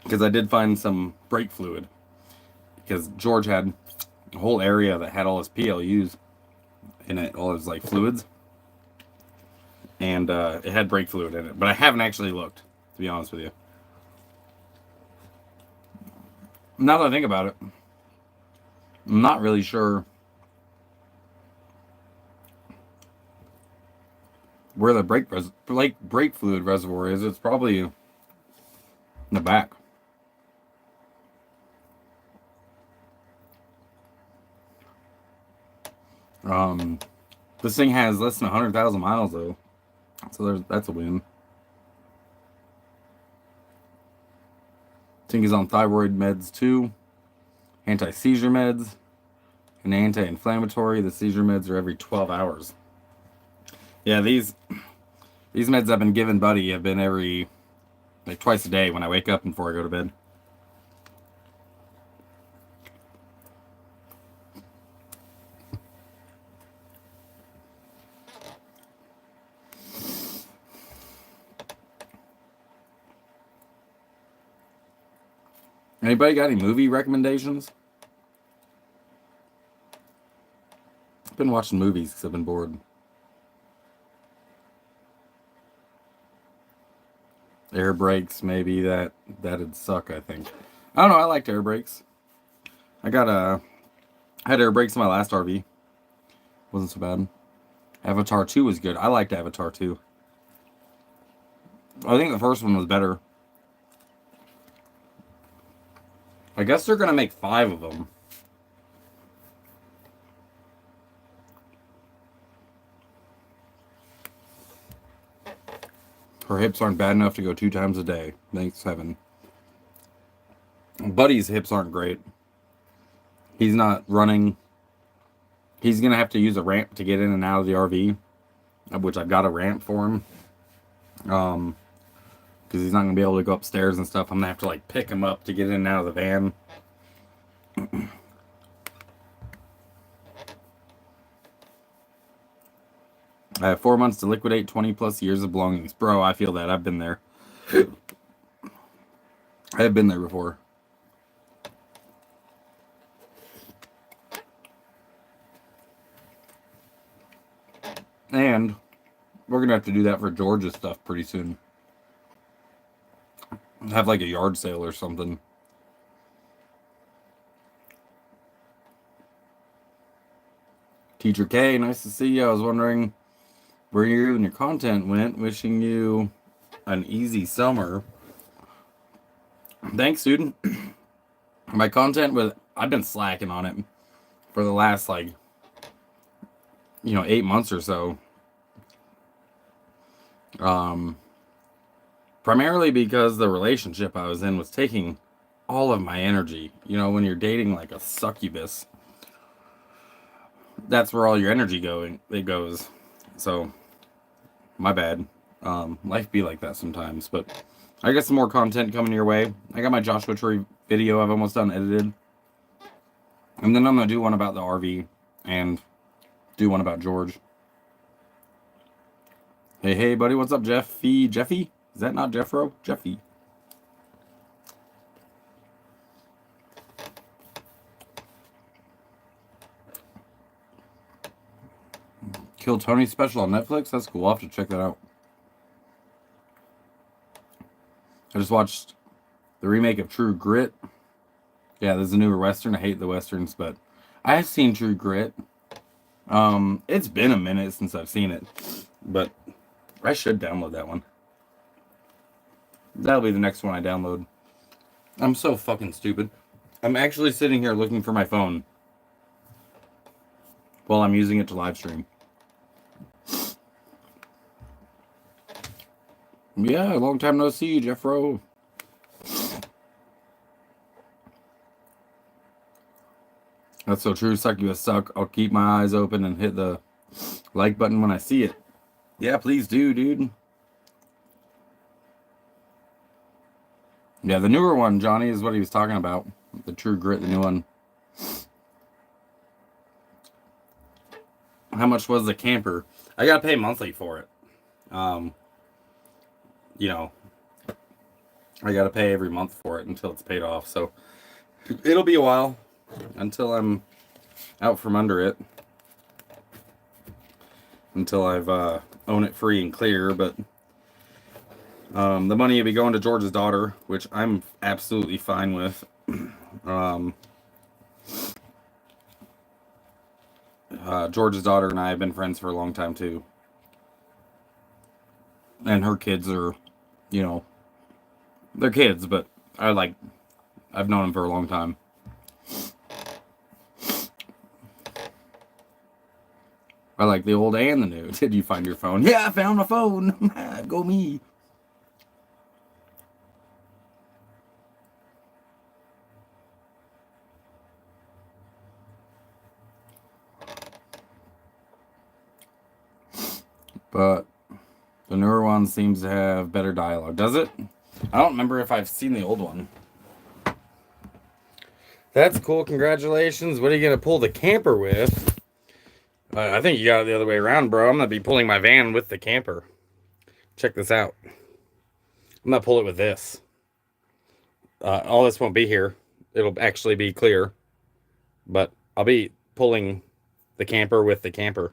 Because I did find some brake fluid. Because George had a whole area that had all his PLUs in it, all his fluids. And it had brake fluid in it. But I haven't actually looked, to be honest with you. Now that I think about it, I'm not really sure where the brake fluid reservoir is. It's probably in the back. This thing has less than 100,000 miles though, so that's a win. Thing is on thyroid meds too, anti-seizure meds, and anti-inflammatory. The seizure meds are every 12 hours. Yeah, these meds I've been giving Buddy have been every, like, twice a day when I wake up and before I go to bed. Anybody got any movie recommendations? I've been watching movies because I've been bored. Air brakes, maybe that'd suck, I think. I don't know, I liked air brakes. I had air brakes in my last RV. Wasn't so bad. Avatar 2 was good. I liked Avatar 2. I think the first one was better. I guess they're gonna make 5 of them. Her hips aren't bad enough to go 2 times a day. Thanks heaven. Buddy's hips aren't great. He's not running. He's gonna have to use a ramp to get in and out of the RV, which I've got a ramp for him. Because he's not gonna be able to go upstairs and stuff. I'm gonna have to like pick him up to get in and out of the van. I have 4 months to liquidate 20 plus years of belongings. Bro, I feel that. I've been there. I have been there before. And we're going to have to do that for George's stuff pretty soon. Have like a yard sale or something. Teacher K, nice to see you. I was wondering where you and your content went. Wishing you an easy summer. Thanks, dude. My content I've been slacking on it for the last 8 months or so. Primarily because the relationship I was in was taking all of my energy. You know, when you're dating like a succubus, that's where all your energy goes. So, my bad. Life be like that sometimes, but I got some more content coming your way. I got my Joshua Tree video I've almost done edited. And then I'm going to do one about the RV and do one about George. Hey, buddy, what's up, Jeffy? Jeffy? Is that not Jeffro? Jeffy. Kill Tony special on Netflix? That's cool. I'll have to check that out. I just watched the remake of True Grit. Yeah, there's a newer Western. I hate the Westerns, but I have seen True Grit. It's been a minute since I've seen it, but I should download that one. That'll be the next one I download. I'm so fucking stupid. I'm actually sitting here looking for my phone while I'm using it to live stream. Yeah, long time no see, Jeffro. That's so true. Succubus suck. I'll keep my eyes open and hit the like button when I see it. Yeah, please do, dude. Yeah, the newer one, Johnny, is what he was talking about. The True Grit, the new one. How much was the camper? I gotta pay monthly for it. You know, I gotta pay every month for it until it's paid off. So it'll be a while until I'm out from under it. Until I've own it free and clear, but the money will be going to George's daughter, which I'm absolutely fine with. George's daughter and I have been friends for a long time too. And her kids are, they're kids, but I've known them for a long time. I like the old and the new. Did you find your phone? Yeah, I found my phone. Go me. But the newer one seems to have better dialogue. Does it? I don't remember if I've seen the old one. That's cool. Congratulations. What are you going to pull the camper with? I think you got it the other way around, bro. I'm going to be pulling my van with the camper. Check this out. I'm going to pull it with this. All this won't be here. It'll actually be clear. But I'll be pulling the camper with the camper.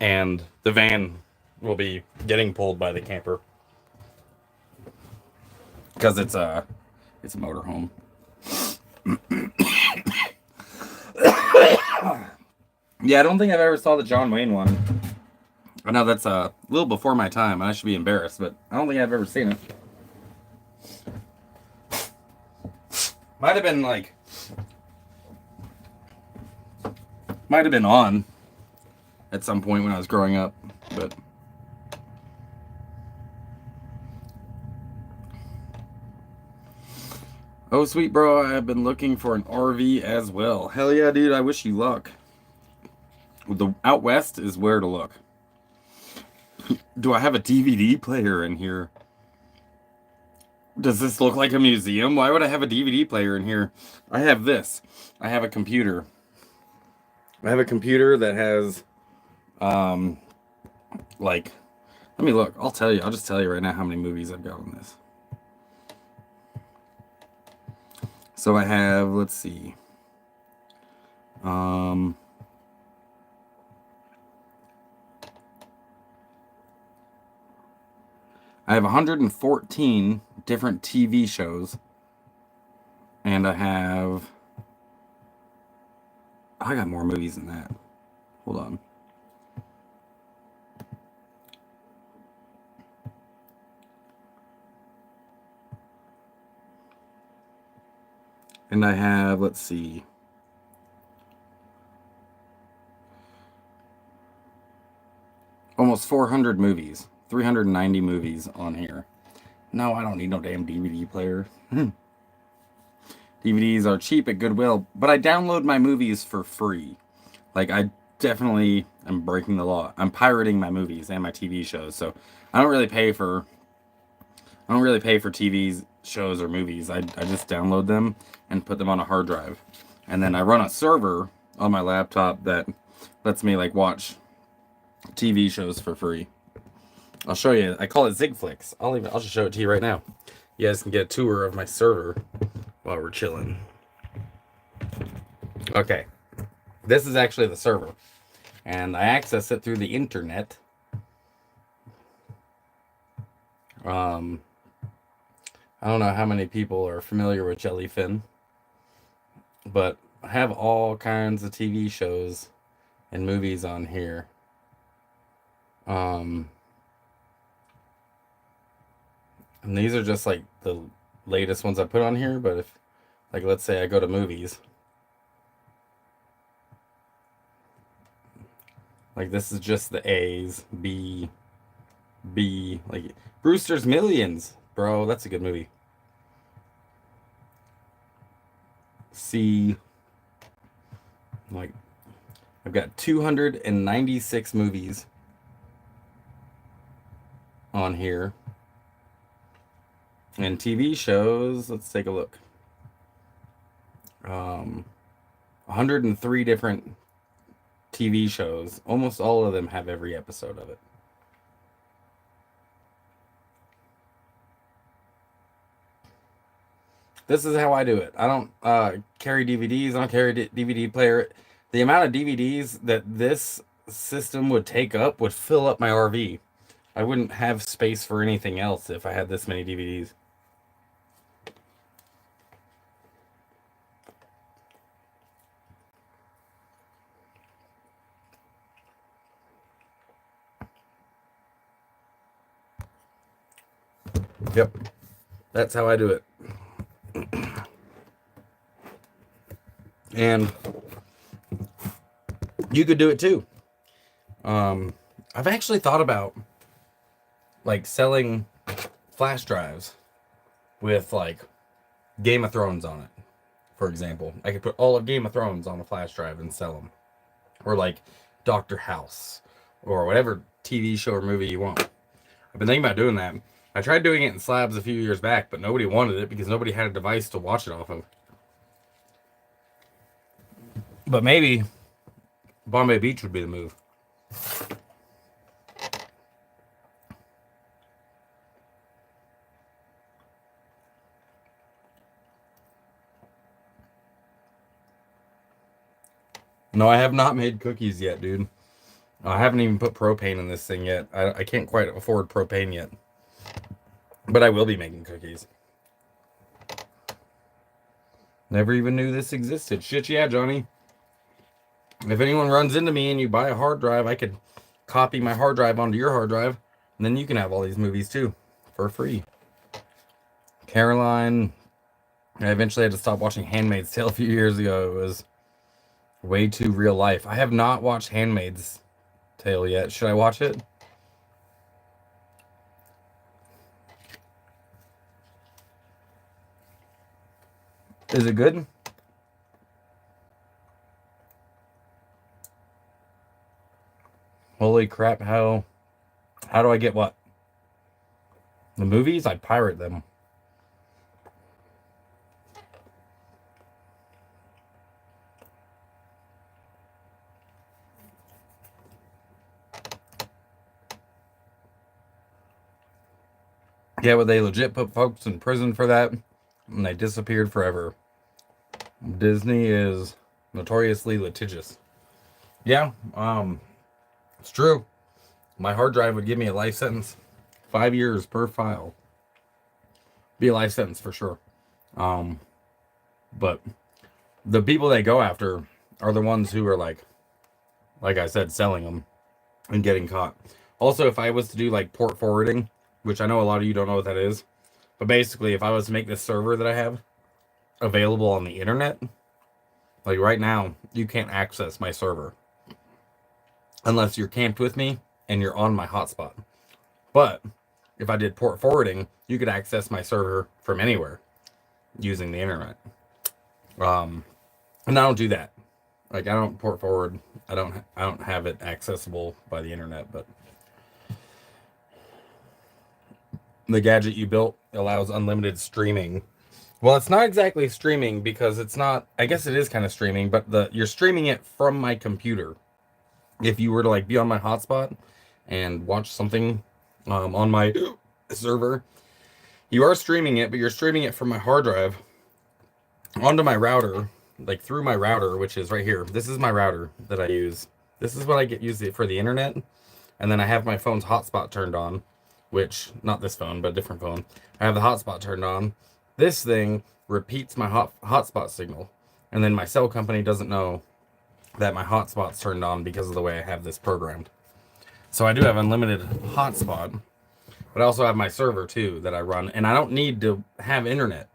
And the van will be getting pulled by the camper. Because it's a motorhome. Yeah, I don't think I've ever saw the John Wayne one. I know that's a little before my time, and I should be embarrassed, but I don't think I've ever seen it. Might have been on at some point when I was growing up, but oh, sweet bro, I've been looking for an RV as well. Hell yeah, dude, I wish you luck. The out west is where to look. Do I have a DVD player in here? Does this look like a museum? Why would I have a DVD player in here? I have this. I have a computer. I have a computer that has, let me look. I'll tell you. I'll just tell you right now how many movies I've got on this. So I have, let's see. I have 114 different TV shows. And I got more movies than that. Hold on. And I have, let's see. Almost 400 movies. 390 movies on here. No, I don't need no damn DVD player. DVDs are cheap at Goodwill, but I download my movies for free. I definitely am breaking the law. I'm pirating my movies and my TV shows, so I don't really pay for TV shows or movies. I just download them and put them on a hard drive. And then I run a server on my laptop that lets me watch TV shows for free. I'll show you. I call it ZigFlix. I'll just show it to you right now. You guys can get a tour of my server while we're chilling. Okay. This is actually the server. And I access it through the internet. I don't know how many people are familiar with Jellyfin, but I have all kinds of TV shows and movies on here. And these are just the latest ones I put on here, but if let's say I go to movies, this is just the A's, B, Brewster's Millions, bro, that's a good movie. C, I've got 296 movies on here. And TV shows, let's take a look. 103 different TV shows. Almost all of them have every episode of it. This is how I do it. I don't carry DVDs. I don't carry DVD player. The amount of DVDs that this system would take up would fill up my RV. I wouldn't have space for anything else if I had this many DVDs. Yep. That's how I do it. And you could do it too. I've actually thought about like selling flash drives with like Game of Thrones on it. For example, I could put all of Game of Thrones on a flash drive and sell them, or like Doctor House, or whatever TV show or movie you want. I've been thinking about doing that. I tried doing it in slabs a few years back, but nobody wanted it because nobody had a device to watch it off of. But maybe Bombay Beach would be the move. No, I have not made cookies yet, dude. I haven't even put propane in this thing yet. I can't quite afford propane yet. But I will be making cookies. Never even knew this existed. Shit, yeah, Johnny. If anyone runs into me and you buy a hard drive, I could copy my hard drive onto your hard drive, and then you can have all these movies too, for free. Caroline, I eventually had to stop watching Handmaid's Tale a few years ago. It was way too real life. I have not watched Handmaid's Tale yet. Should I watch it? Is it good? Holy crap, how do I get what? The movies? I pirate them. Yeah, but they legit put folks in prison for that, and they disappeared forever. Disney is notoriously litigious. Yeah, it's true. My hard drive would give me a life sentence. 5 years per file. Be a life sentence for sure. But the people they go after are the ones who are like I said, selling them and getting caught. Also, if I was to do like port forwarding, which I know a lot of you don't know what that is, but basically, if I was to make this server that I have available on the internet, like right now, you can't access my server unless you're camped with me and you're on my hotspot. But if I did port forwarding, you could access my server from anywhere using the internet. And I don't do that. Like I don't port forward. I don't have it accessible by the internet, but the gadget you built allows unlimited streaming. Well, it's not exactly streaming because it's not. I guess it is kind of streaming, but you're streaming it from my computer. If you were to like be on my hotspot and watch something on my server, you are streaming it, but you're streaming it from my hard drive onto my router, like through my router, which is right here. This is my router that I use. This is what I use it for the internet, and then I have my phone's hotspot turned on, which not this phone, but a different phone. I have the hotspot turned on. This thing repeats my hotspot signal, and then my cell company doesn't know that my hotspot's turned on because of the way I have this programmed. So I do have unlimited hotspot, but I also have my server too that I run, and I don't need to have internet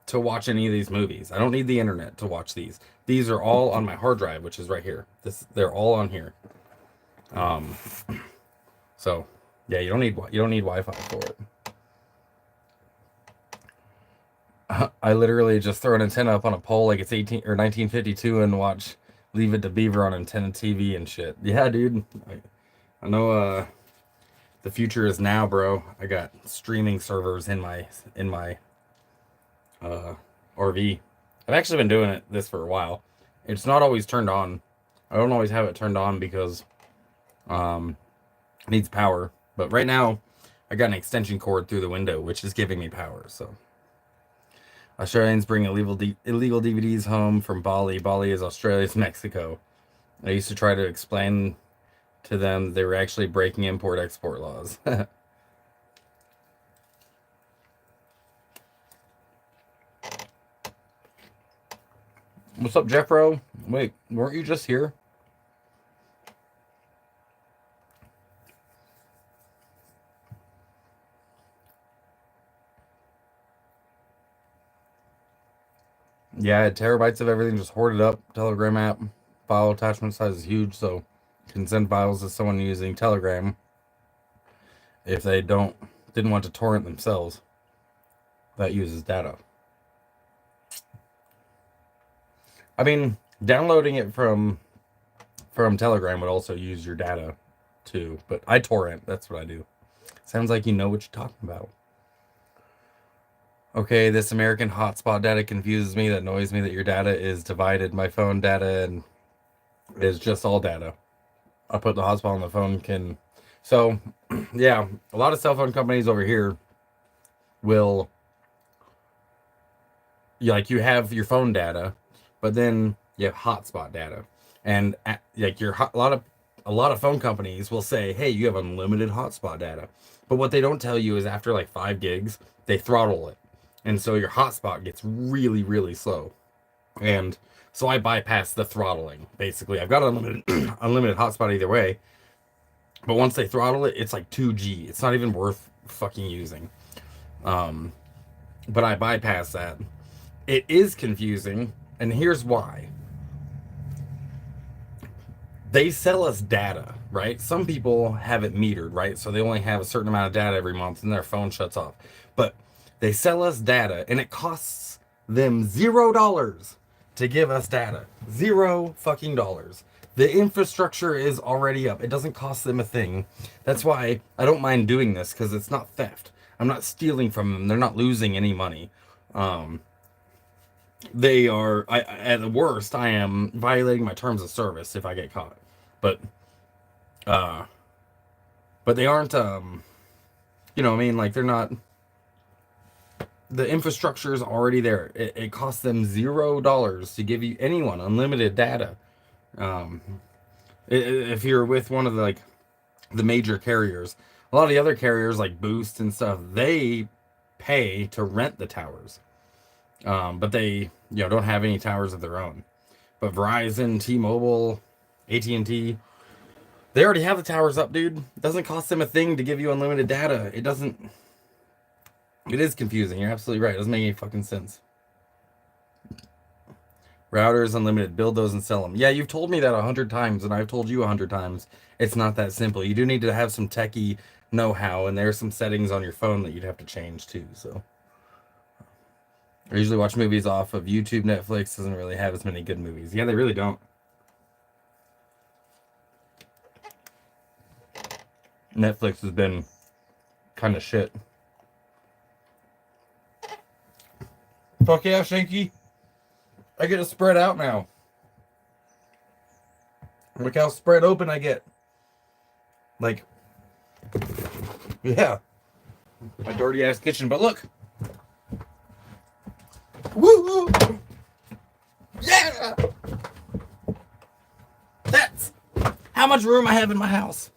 to watch any of these movies. I don't need the internet to watch these. These are all on my hard drive, which is right here. They're all on here. So yeah, you don't need Wi-Fi for it. I literally just throw an antenna up on a pole like it's 1952 and watch Leave It to Beaver on antenna TV and shit. Yeah, dude. I know the future is now, bro. I got streaming servers in my RV. I've actually been doing this for a while. It's not always turned on. I don't always have it turned on because it needs power. But right now, I got an extension cord through the window, which is giving me power. So Australians bring illegal DVDs home from Bali. Bali is Australia's Mexico. I used to try to explain to them they were actually breaking import-export laws. What's up, Jeffro? Wait, weren't you just here? Yeah, I had terabytes of everything just hoarded up. Telegram app, file attachment size is huge, so can send files to someone using Telegram if they didn't want to torrent themselves. That uses data. I mean, downloading it from Telegram would also use your data too, but I torrent. That's what I do. Sounds like you know what you're talking about. Okay, this American hotspot data confuses me. That annoys me that your data is divided. My phone data and is just all data. I put the hotspot on the phone can. So, yeah, a lot of cell phone companies over here will, like, you have your phone data, but then you have hotspot data, and like a lot of phone companies will say, hey, you have unlimited hotspot data, but what they don't tell you is after like 5 gigs they throttle it, and so your hotspot gets really, really slow. And so I bypass the throttling. Basically, I've got unlimited unlimited hotspot either way, but once they throttle it, it's like 2G. It's not even worth fucking using. But I bypass that. It is confusing, and here's why. They sell us data, right? Some people have it metered, right? So they only have a certain amount of data every month and their phone shuts off. But they sell us data, and it costs them $0 to give us data. $0 The infrastructure is already up. It doesn't cost them a thing. That's why I don't mind doing this, because it's not theft. I'm not stealing from them. They're not losing any money. They are, at the worst, I am violating my terms of service if I get caught. But they aren't, you know what I mean? Like, they're not, the infrastructure is already there. It costs them $0 to give you anyone unlimited data. If you're with one of the major carriers, a lot of the other carriers like Boost and stuff, they pay to rent the towers. But they, don't have any towers of their own. But Verizon, T-Mobile, AT&T, they already have the towers up, dude. It doesn't cost them a thing to give you unlimited data. It is confusing. You're absolutely right. It doesn't make any fucking sense. Routers unlimited. Build those and sell them. Yeah, you've told me that 100 times, and I've told you 100 times. It's not that simple. You do need to have some techie know-how, and there's some settings on your phone that you'd have to change too, so. I usually watch movies off of YouTube. Netflix doesn't really have as many good movies. Yeah, they really don't. Netflix has been kind of shit. Fuck yeah, Shanky. I get to spread out now. Look how spread open I get. Like, yeah. My dirty ass kitchen, but look. Woo! Yeah! That's how much room I have in my house.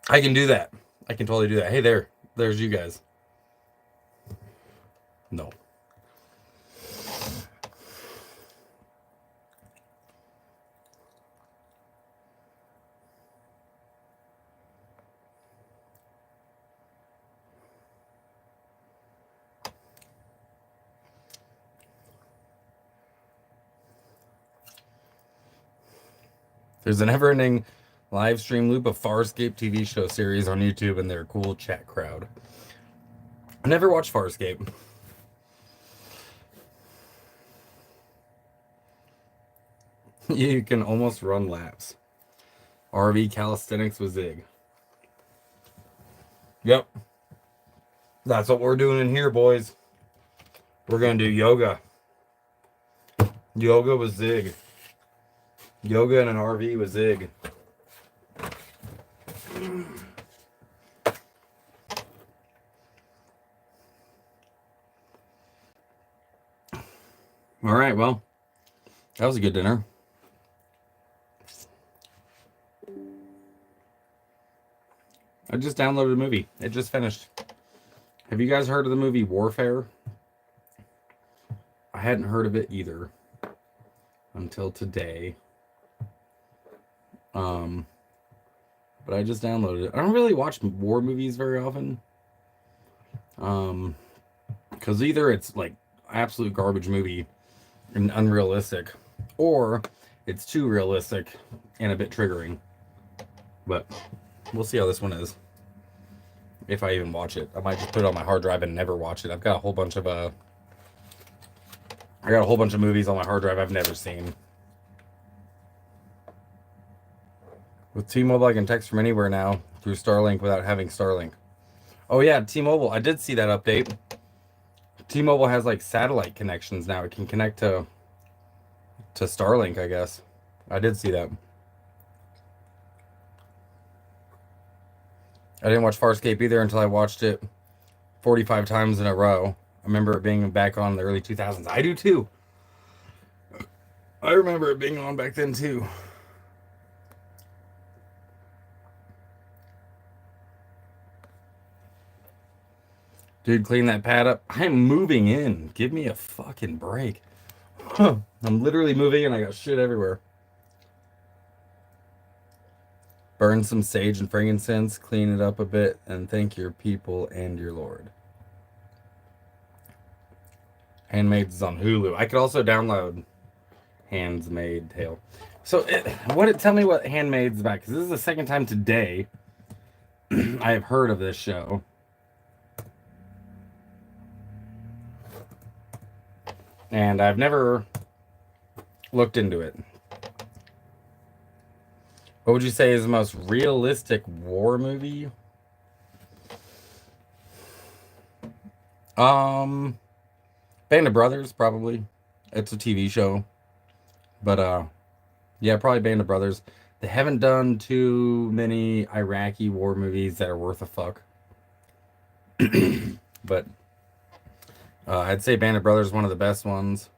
I can do that. I can totally do that. Hey, there's you guys. No. There's a never-ending live stream loop of Farscape TV show series on YouTube and their cool chat crowd. I never watched Farscape. You can almost run laps. RV calisthenics with Zig. Yep. That's what we're doing in here, boys. We're going to do yoga. Yoga with Zig. Yoga in an RV with Zig. All right, well, that was a good dinner. I just downloaded a movie. It just finished. Have you guys heard of the movie Warfare? I hadn't heard of it either until today. But I just downloaded it. I don't really watch war movies very often. Because either it's like absolute garbage movie and unrealistic, or It's too realistic and a bit triggering. But we'll see how this one is. If I even watch it, I might just put it on my hard drive and never watch it. I've got a whole bunch of movies on my hard drive I've never seen. With T-Mobile, I can text from anywhere now through Starlink without having Starlink. Oh yeah, T-Mobile. I did see that update. T-Mobile has like satellite connections now. It can connect to Starlink, I guess. I did see that. I didn't watch Farscape either until I watched it 45 times in a row. I remember it being back on in the early 2000s. I do too. I remember it being on back then too. Dude, clean that pad up. I'm moving in. Give me a fucking break. I'm literally moving and I got shit everywhere. Burn some sage and frankincense, clean it up a bit, and thank your people and your Lord. Handmaid's on Hulu. I could also download Handmaid's Tale. So, tell me what Handmaid's about, because this is the second time today I have heard of this show. And I've never looked into it. What would you say is the most realistic war movie? Band of Brothers, probably. It's a TV show. But, yeah, probably Band of Brothers. They haven't done too many Iraqi war movies that are worth a fuck. But I'd say Band of Brothers is one of the best ones.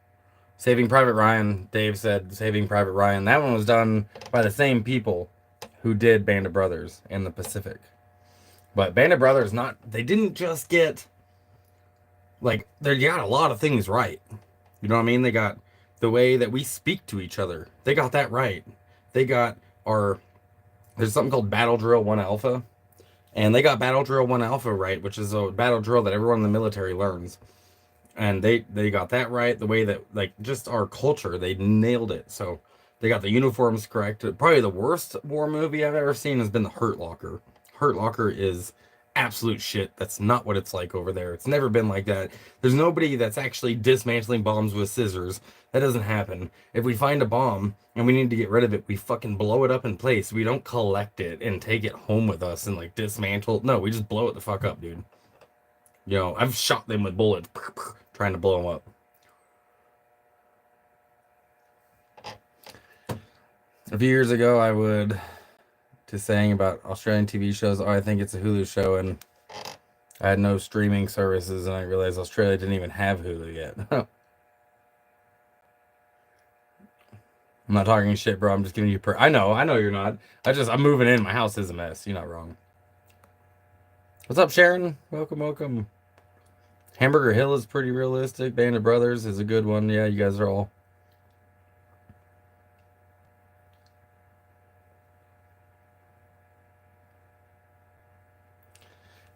Saving Private Ryan, Dave said Saving Private Ryan. That one was done by the same people who did Band of Brothers in the Pacific. But Band of Brothers, they didn't just get, like, they got a lot of things right. You know what I mean? They got the way that we speak to each other. They got that right. They got there's something called Battle Drill 1 Alpha. And they got Battle Drill 1 Alpha right, which is a battle drill that everyone in the military learns. And they got that right. The way that, like, just our culture, they nailed it. So they got the uniforms correct. Probably the worst war movie I've ever seen has been The Hurt Locker. Hurt Locker is absolute shit. That's not what it's like over there. It's never been like that. There's nobody that's actually dismantling bombs with scissors. That doesn't happen. If we find a bomb and we need to get rid of it, we fucking blow it up in place. We don't collect it and take it home with us and, like, dismantle. No, we just blow it the fuck up, dude. You know, I've shot them with bullets trying to blow them up. A few years ago, I would to saying about Australian TV shows, oh, I think it's a Hulu show, and I had no streaming services, and I realized Australia didn't even have Hulu yet. I'm not talking shit, bro. I'm just giving you I know you're not. I'm moving in. My house is a mess. You're not wrong. What's up, Sharon? Welcome. Hamburger Hill is pretty realistic. Band of Brothers is a good one. Yeah, you guys are all.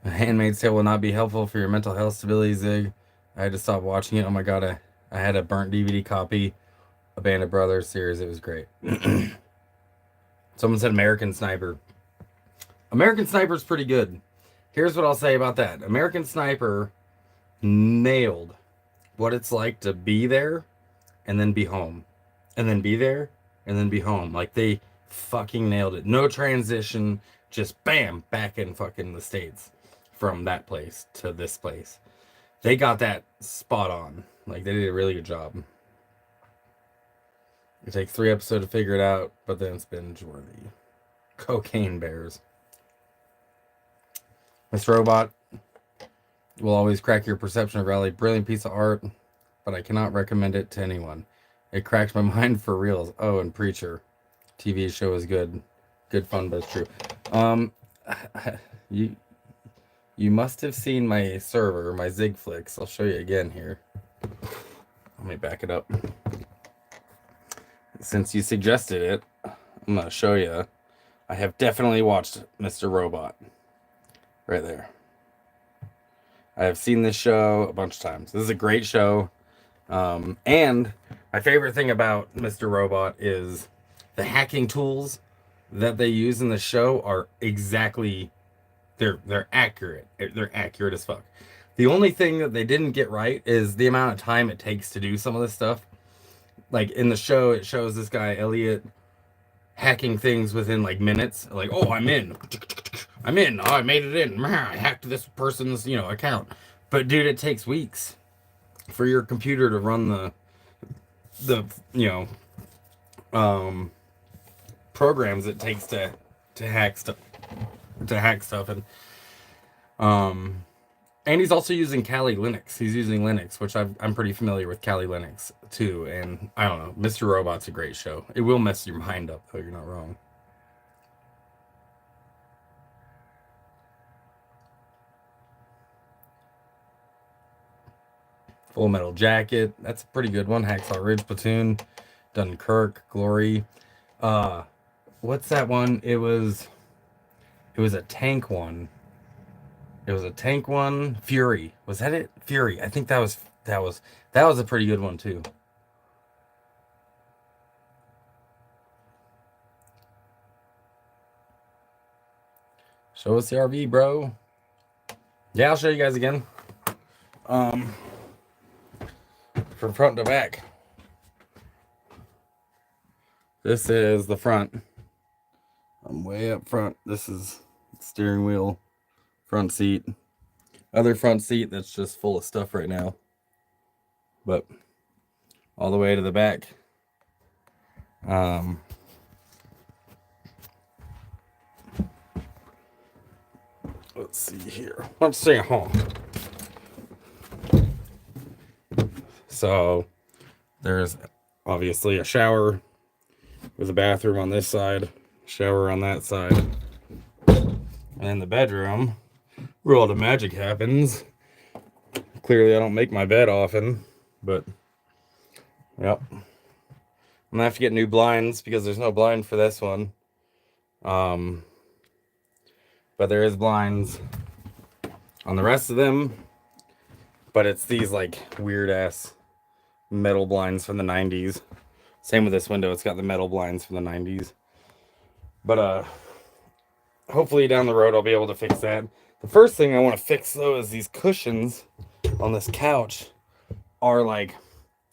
A Handmaid's Tale will not be helpful for your mental health stability, Zig. I had to stop watching it. Oh my god, I had a burnt DVD copy of Band of Brothers series. It was great. Someone said American Sniper. American Sniper's pretty good. Here's what I'll say about that. American Sniper nailed what it's like to be there and then be home. And then be there and then be home. Like, they fucking nailed it. No transition. Just bam, back in fucking the States. From that place to this place. They got that spot on. Like, they did a really good job. It takes 3 episodes to figure it out, but then it's binge worthy. Cocaine Bears. Mr. Robot will always crack your perception of Raleigh. Brilliant piece of art, but I cannot recommend it to anyone. It cracks my mind for reals. Oh, and Preacher. TV show is good. Good fun, but it's true. You must have seen my server, my Zigflix. I'll show you again here. Let me back it up. Since you suggested it, I'm going to show you. I have definitely watched Mr. Robot. Right there. I have seen this show a bunch of times. This is a great show. And My favorite thing about Mr. Robot is the hacking tools that they use in the show are exactly they're accurate. They're accurate as fuck. The only thing that they didn't get right is the amount of time it takes to do some of this stuff. Like in the show, it shows this guy Elliot hacking things within like minutes. Like, oh, I'm in. I'm in. Oh, I made it in. I hacked this person's account. But dude, it takes weeks for your computer to run the programs it takes to hack stuff um and he's also using Kali Linux. He's using Linux, which I'm pretty familiar with Kali Linux too. And I don't know, Mr. Robot's a great show. It will mess your mind up though, you're not wrong. Full Metal Jacket, that's a pretty good one. Hacksaw Ridge Platoon, Dunkirk, Glory. What's that one? It was a tank one. It was a tank one. Fury. Was that it? Fury. I think that was a pretty good one too. Show us the RV, bro. Yeah, I'll show you guys again. From front to back. This is the front. I'm way up front. This is steering wheel, front seat. Other front seat that's just full of stuff right now. But all the way to the back. Let's see here. Let's see home. So there's obviously a shower with a bathroom on this side, shower on that side. And in the bedroom, where all the magic happens. Clearly I don't make my bed often, but yep. I'm gonna have to get new blinds because there's no blind for this one. But there is blinds on the rest of them. But it's these like weird ass metal blinds from the 90s. Same with this window, it's got the metal blinds from the 90s. But hopefully down the road I'll be able to fix that. The first thing I want to fix though is these cushions on this couch are like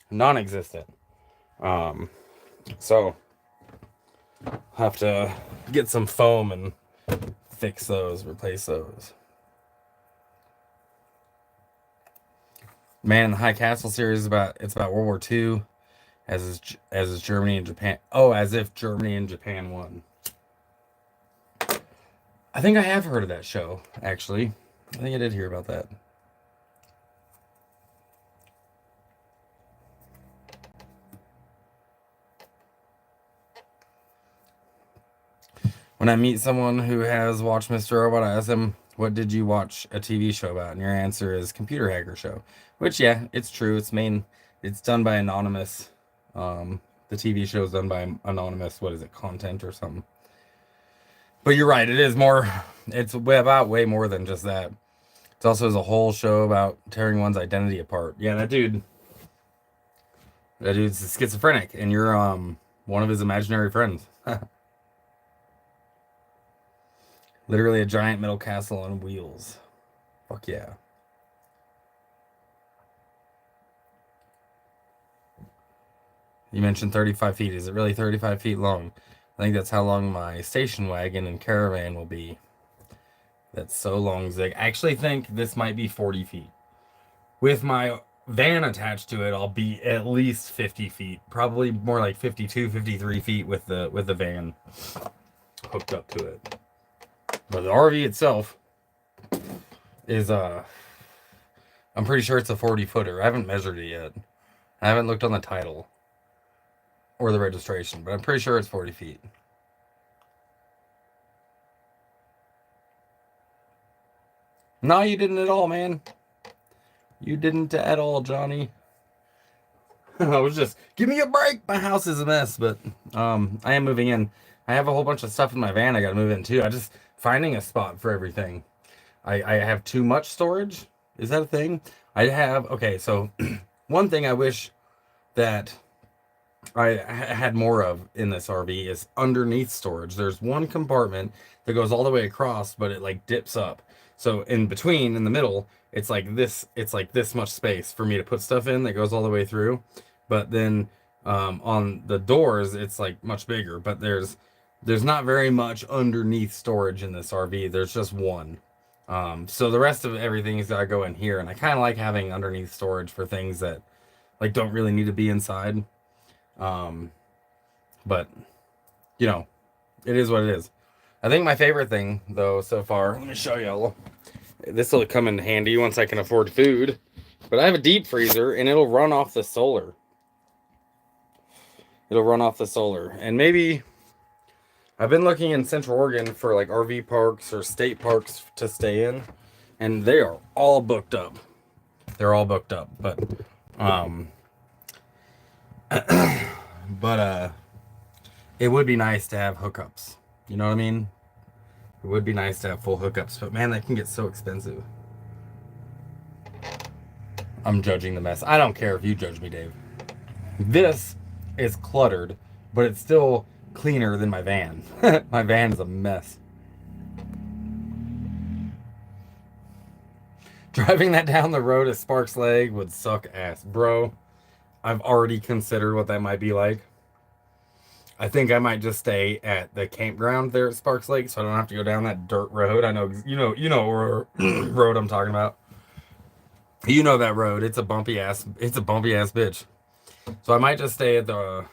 non-existent. So I'll have to get some foam and fix those, replace those. Man in the High Castle series about World War II, as is Germany and Japan. Oh, as if Germany and Japan won. I think I have heard of that show, actually. I think I did hear about that. When I meet someone who has watched Mr. Robot, I ask them, what did you watch a TV show about? And your answer is Computer Hacker Show. Which, yeah, it's true. It's done by anonymous. The TV show is done by anonymous, what is it, content or something. But you're right, it is more, it's about way more than just that. It's also a whole show about tearing one's identity apart. Yeah, that dude's schizophrenic, and you're one of his imaginary friends. Literally a giant metal castle on wheels. Fuck yeah. You mentioned 35 feet. Is it really 35 feet long? I think that's how long my station wagon and caravan will be. That's so long, Zig. I actually think this might be 40 feet. With my van attached to it, I'll be at least 50 feet. Probably more like 52, 53 feet with the van hooked up to it. But the RV itself is I'm pretty sure it's a 40-footer. I haven't measured it yet. I haven't looked on the title or the registration, but I'm pretty sure it's 40 feet. No, you didn't at all, man. You didn't at all, Johnny. I was just, give me a break. My house is a mess, but I am moving in. I have a whole bunch of stuff in my van I gotta move in too. I just finding a spot for everything. I have too much storage. Is that a thing? Okay, so one thing I wish that had more of in this RV is underneath storage. There's one compartment that goes all the way across, but it like dips up. So in between, in the middle, it's like this. It's like this much space for me to put stuff in that goes all the way through. But then on the doors, it's like much bigger. But there's not very much underneath storage in this RV. There's just one. So the rest of everything's gotta go in here, and I kind of like having underneath storage for things that like don't really need to be inside. Um, but you know, it is what it is. I think my favorite thing though so far, let me show y'all. This will come in handy once I can afford food. But I have a deep freezer and it'll run off the solar. It'll run off the solar. And maybe I've been looking in Central Oregon for like RV parks or state parks to stay in, and they are all booked up. They're all booked up, but but it would be nice to have hookups. You know what I mean? It would be nice to have full hookups, but man, that can get so expensive. I'm judging the mess. I don't care if you judge me, Dave. This is cluttered, but it's still cleaner than my van. My van is a mess. Driving that down the road at Sparks Lake would suck ass, bro. I've already considered what that might be like. I think I might just stay at the campground there at Sparks Lake, so I don't have to go down that dirt road. I know you know road I'm talking about. You know that road. It's a bumpy ass bitch. So I might just stay at the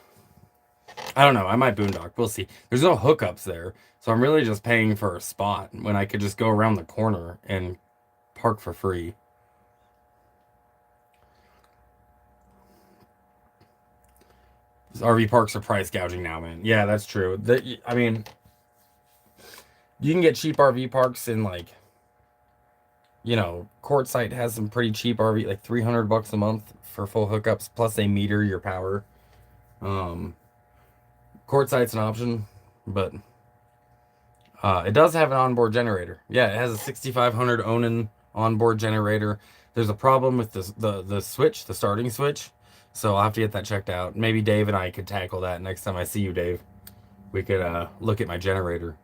I don't know, I might boondock. We'll see. There's no hookups there. So I'm really just paying for a spot when I could just go around the corner and park for free. RV parks are price gouging now, man. Yeah, that's true. I mean, you can get cheap RV parks in like, you know, Quartzsite has some pretty cheap RV, like $300 a month for full hookups, plus they meter your power. Quartzsite's an option, but it does have an onboard generator. Yeah, it has a 6500 Onan onboard generator. There's a problem with the switch, the starting switch. So I'll have to get that checked out. Maybe Dave and I could tackle that next time I see you, Dave. We could look at my generator.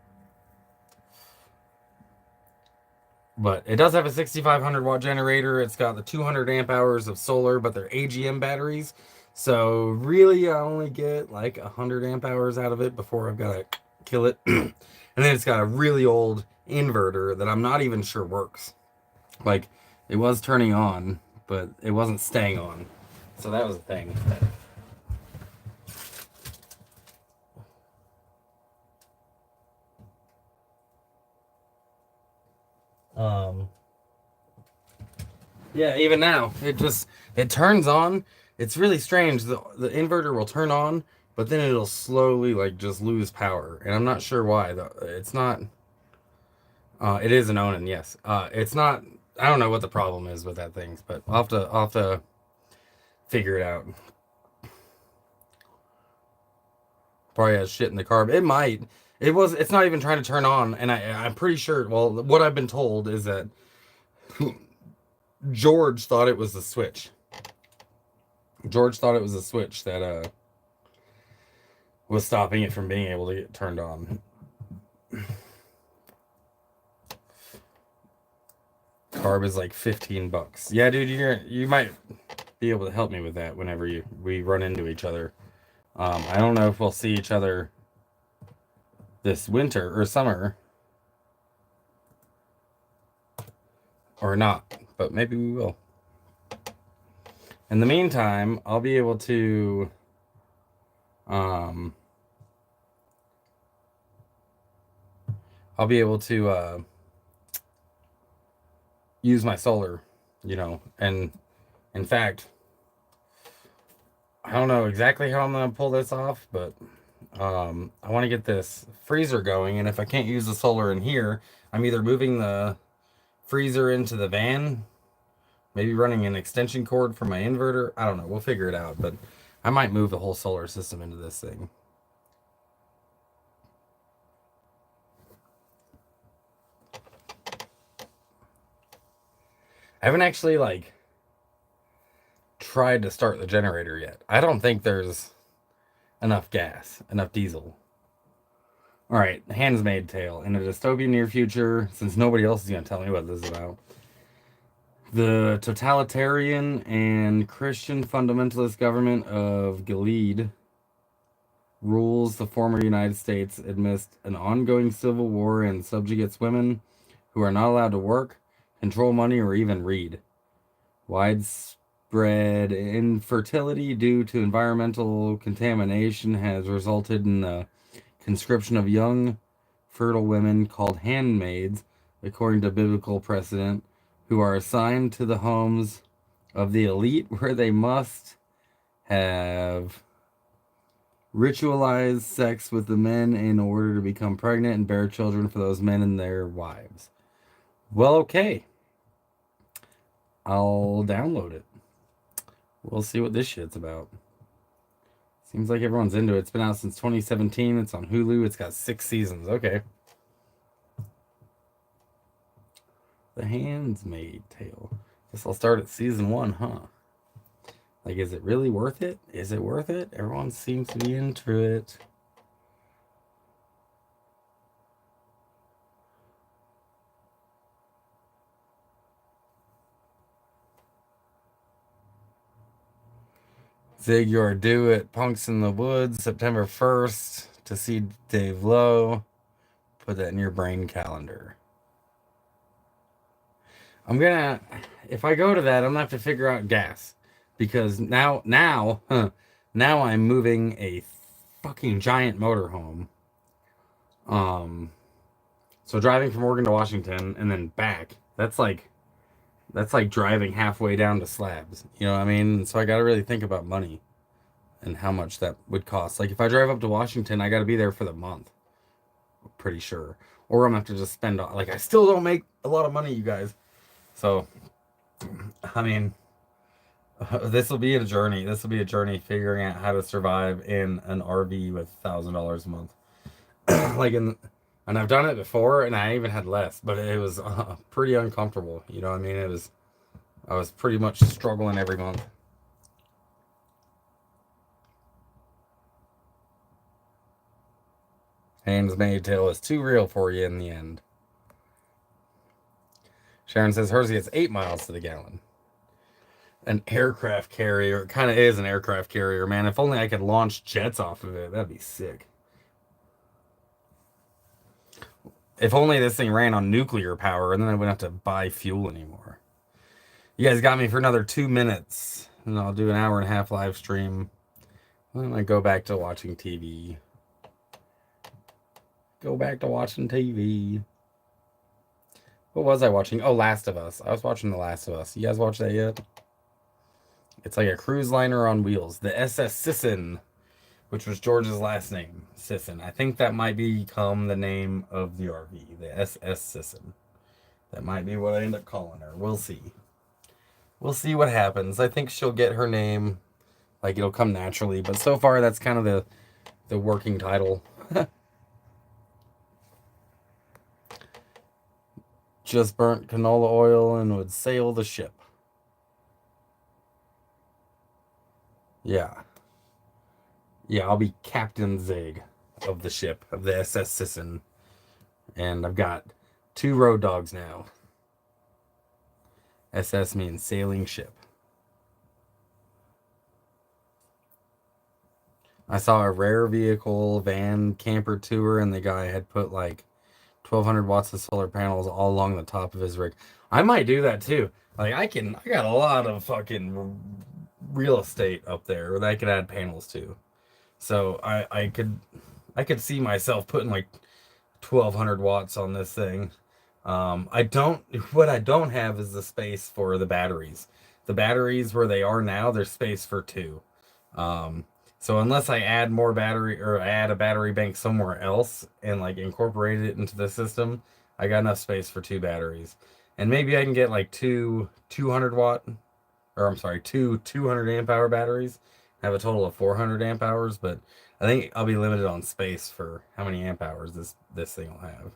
But it does have a 6500 watt generator. It's got the 200 amp hours of solar, but they're AGM batteries. So really I only get like 100 amp hours out of it before I've got to kill it. And then it's got a really old inverter that I'm not even sure works. Like, it was turning on, but it wasn't staying on. So that was the thing. Yeah, even now, it turns on. It's really strange. The inverter will turn on, but then it'll slowly like just lose power. And I'm not sure why. It's not it is an Onan, yes. It's not I don't know what the problem is with that thing, but I'll have to figure it out. Probably has shit in the carb. It might. It's not even trying to turn on, and I'm pretty sure, well, what I've been told is that George thought it was the switch. George thought it was a switch that was stopping it from being able to get turned on. Carb is like $15. Yeah, dude, you might be able to help me with that whenever we run into each other. I don't know if we'll see each other this winter or summer or not, but maybe we will. In the meantime, I'll be able to use my solar, you know, and in fact, I don't know exactly how I'm gonna pull this off, but I want to get this freezer going, and if I can't use the solar in here, I'm either moving the freezer into the van, maybe running an extension cord for my inverter. I don't know. We'll figure it out, but I might move the whole solar system into this thing. I haven't actually like tried to start the generator yet. I don't think there's enough gas, enough diesel. All right, Handmaid's Tale. In a dystopian near future, since nobody else is going to tell me what this is about, the totalitarian and Christian fundamentalist government of Gilead rules the former United States amidst an ongoing civil war and subjugates women who are not allowed to work, control money, or even read. Widespread infertility due to environmental contamination has resulted in the conscription of young, fertile women called handmaids, according to biblical precedent, who are assigned to the homes of the elite where they must have ritualized sex with the men in order to become pregnant and bear children for those men and their wives. Well, okay. I'll download it. We'll see what this shit's about. Seems like everyone's into it. It's been out since 2017. It's on Hulu. It's got 6 seasons. Okay. The Handmaid's Tale. Guess I'll start at season 1, huh? Like, is it really worth it? Is it worth it? Everyone seems to be into it. Zig, you are due at Punks in the Woods September 1st to see Dave Lowe. Put that in your brain calendar. If I go to that, I'm gonna have to figure out gas. Because now I'm moving a fucking giant motorhome. So driving from Oregon to Washington and then back, that's like driving halfway down to Slabs. You know what I mean? So I got to really think about money and how much that would cost. Like if I drive up to Washington, I got to be there for the month. I'm pretty sure. Or I'm going to have to just spend, like, I still don't make a lot of money, you guys. So, I mean, this will be a journey. This will be a journey figuring out how to survive in an RV with $1,000 a month. And I've done it before, and I even had less, but it was pretty uncomfortable. You know what I mean? I was pretty much struggling every month. Handmaid's Tale is too real for you in the end. Sharon says hers gets 8 miles to the gallon. An aircraft carrier. It kind of is an aircraft carrier, man. If only I could launch jets off of it. That'd be sick. If only this thing ran on nuclear power, and then I wouldn't have to buy fuel anymore. You guys got me for another 2 minutes, and I'll do an hour and a half live stream. Then I go back to watching TV. Go back to watching TV. What was I watching? Oh, Last of Us. I was watching The Last of Us. You guys watch that yet? It's like a cruise liner on wheels. The SS Sisson, which was George's last name, Sisson. I think that might become the name of the RV, the SS Sisson. That might be what I end up calling her. We'll see. We'll see what happens. I think she'll get her name. Like, it'll come naturally. But so far, that's kind of the working title. Just burnt canola oil and would sail the ship. Yeah. Yeah, I'll be Captain Zig of the ship, of the SS Sisson. And I've got 2 road dogs now. SS means sailing ship. I saw a rare vehicle van camper tour, and the guy had put like 1,200 watts of solar panels all along the top of his rig. I might do that too. Like I got a lot of fucking real estate up there that I could add panels to. So I could see myself putting like 1,200 watts on this thing. What I don't have is the space for the batteries. The batteries where they are now, there's space for 2. So unless I add more battery or I add a battery bank somewhere else and like incorporate it into the system, I got enough space for 2 batteries. And maybe I can get like 2 200 amp hour batteries. Have a total of 400 amp hours, but I think I'll be limited on space for how many amp hours this thing will have.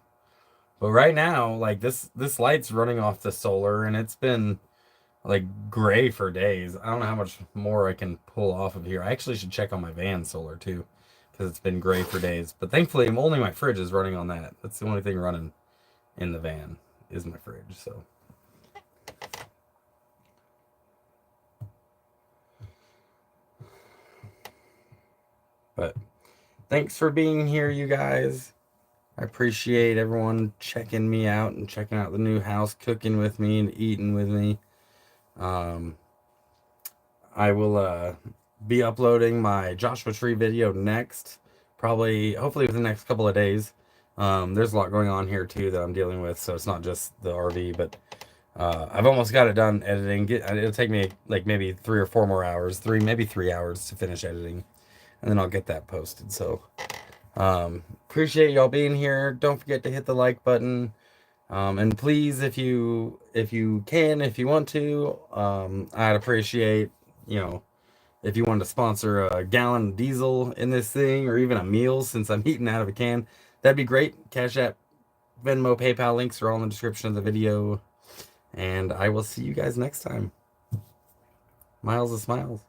But right now, like this light's running off the solar, and it's been like gray for days. I don't know how much more I can pull off of here. I actually should check on my van solar too, because it's been gray for days. But thankfully, only my fridge is running on that. That's the only thing running in the van is my fridge. So. But thanks for being here, you guys. I appreciate everyone checking me out and checking out the new house, cooking with me and eating with me. Um, I will be uploading my Joshua Tree video next, probably, hopefully within the next couple of days. There's a lot going on here too that I'm dealing with, so it's not just the RV, but I've almost got it done editing. It'll take me like maybe 3 or 4 more hours, maybe 3 hours to finish editing, and then I'll get that posted. So appreciate y'all being here. Don't forget to hit the like button. And please, if you can, if you want to, I'd appreciate, if you wanted to sponsor a gallon of diesel in this thing, or even a meal, since I'm eating out of a can, that'd be great. Cash App, Venmo, PayPal links are all in the description of the video. And I will see you guys next time. Miles of smiles.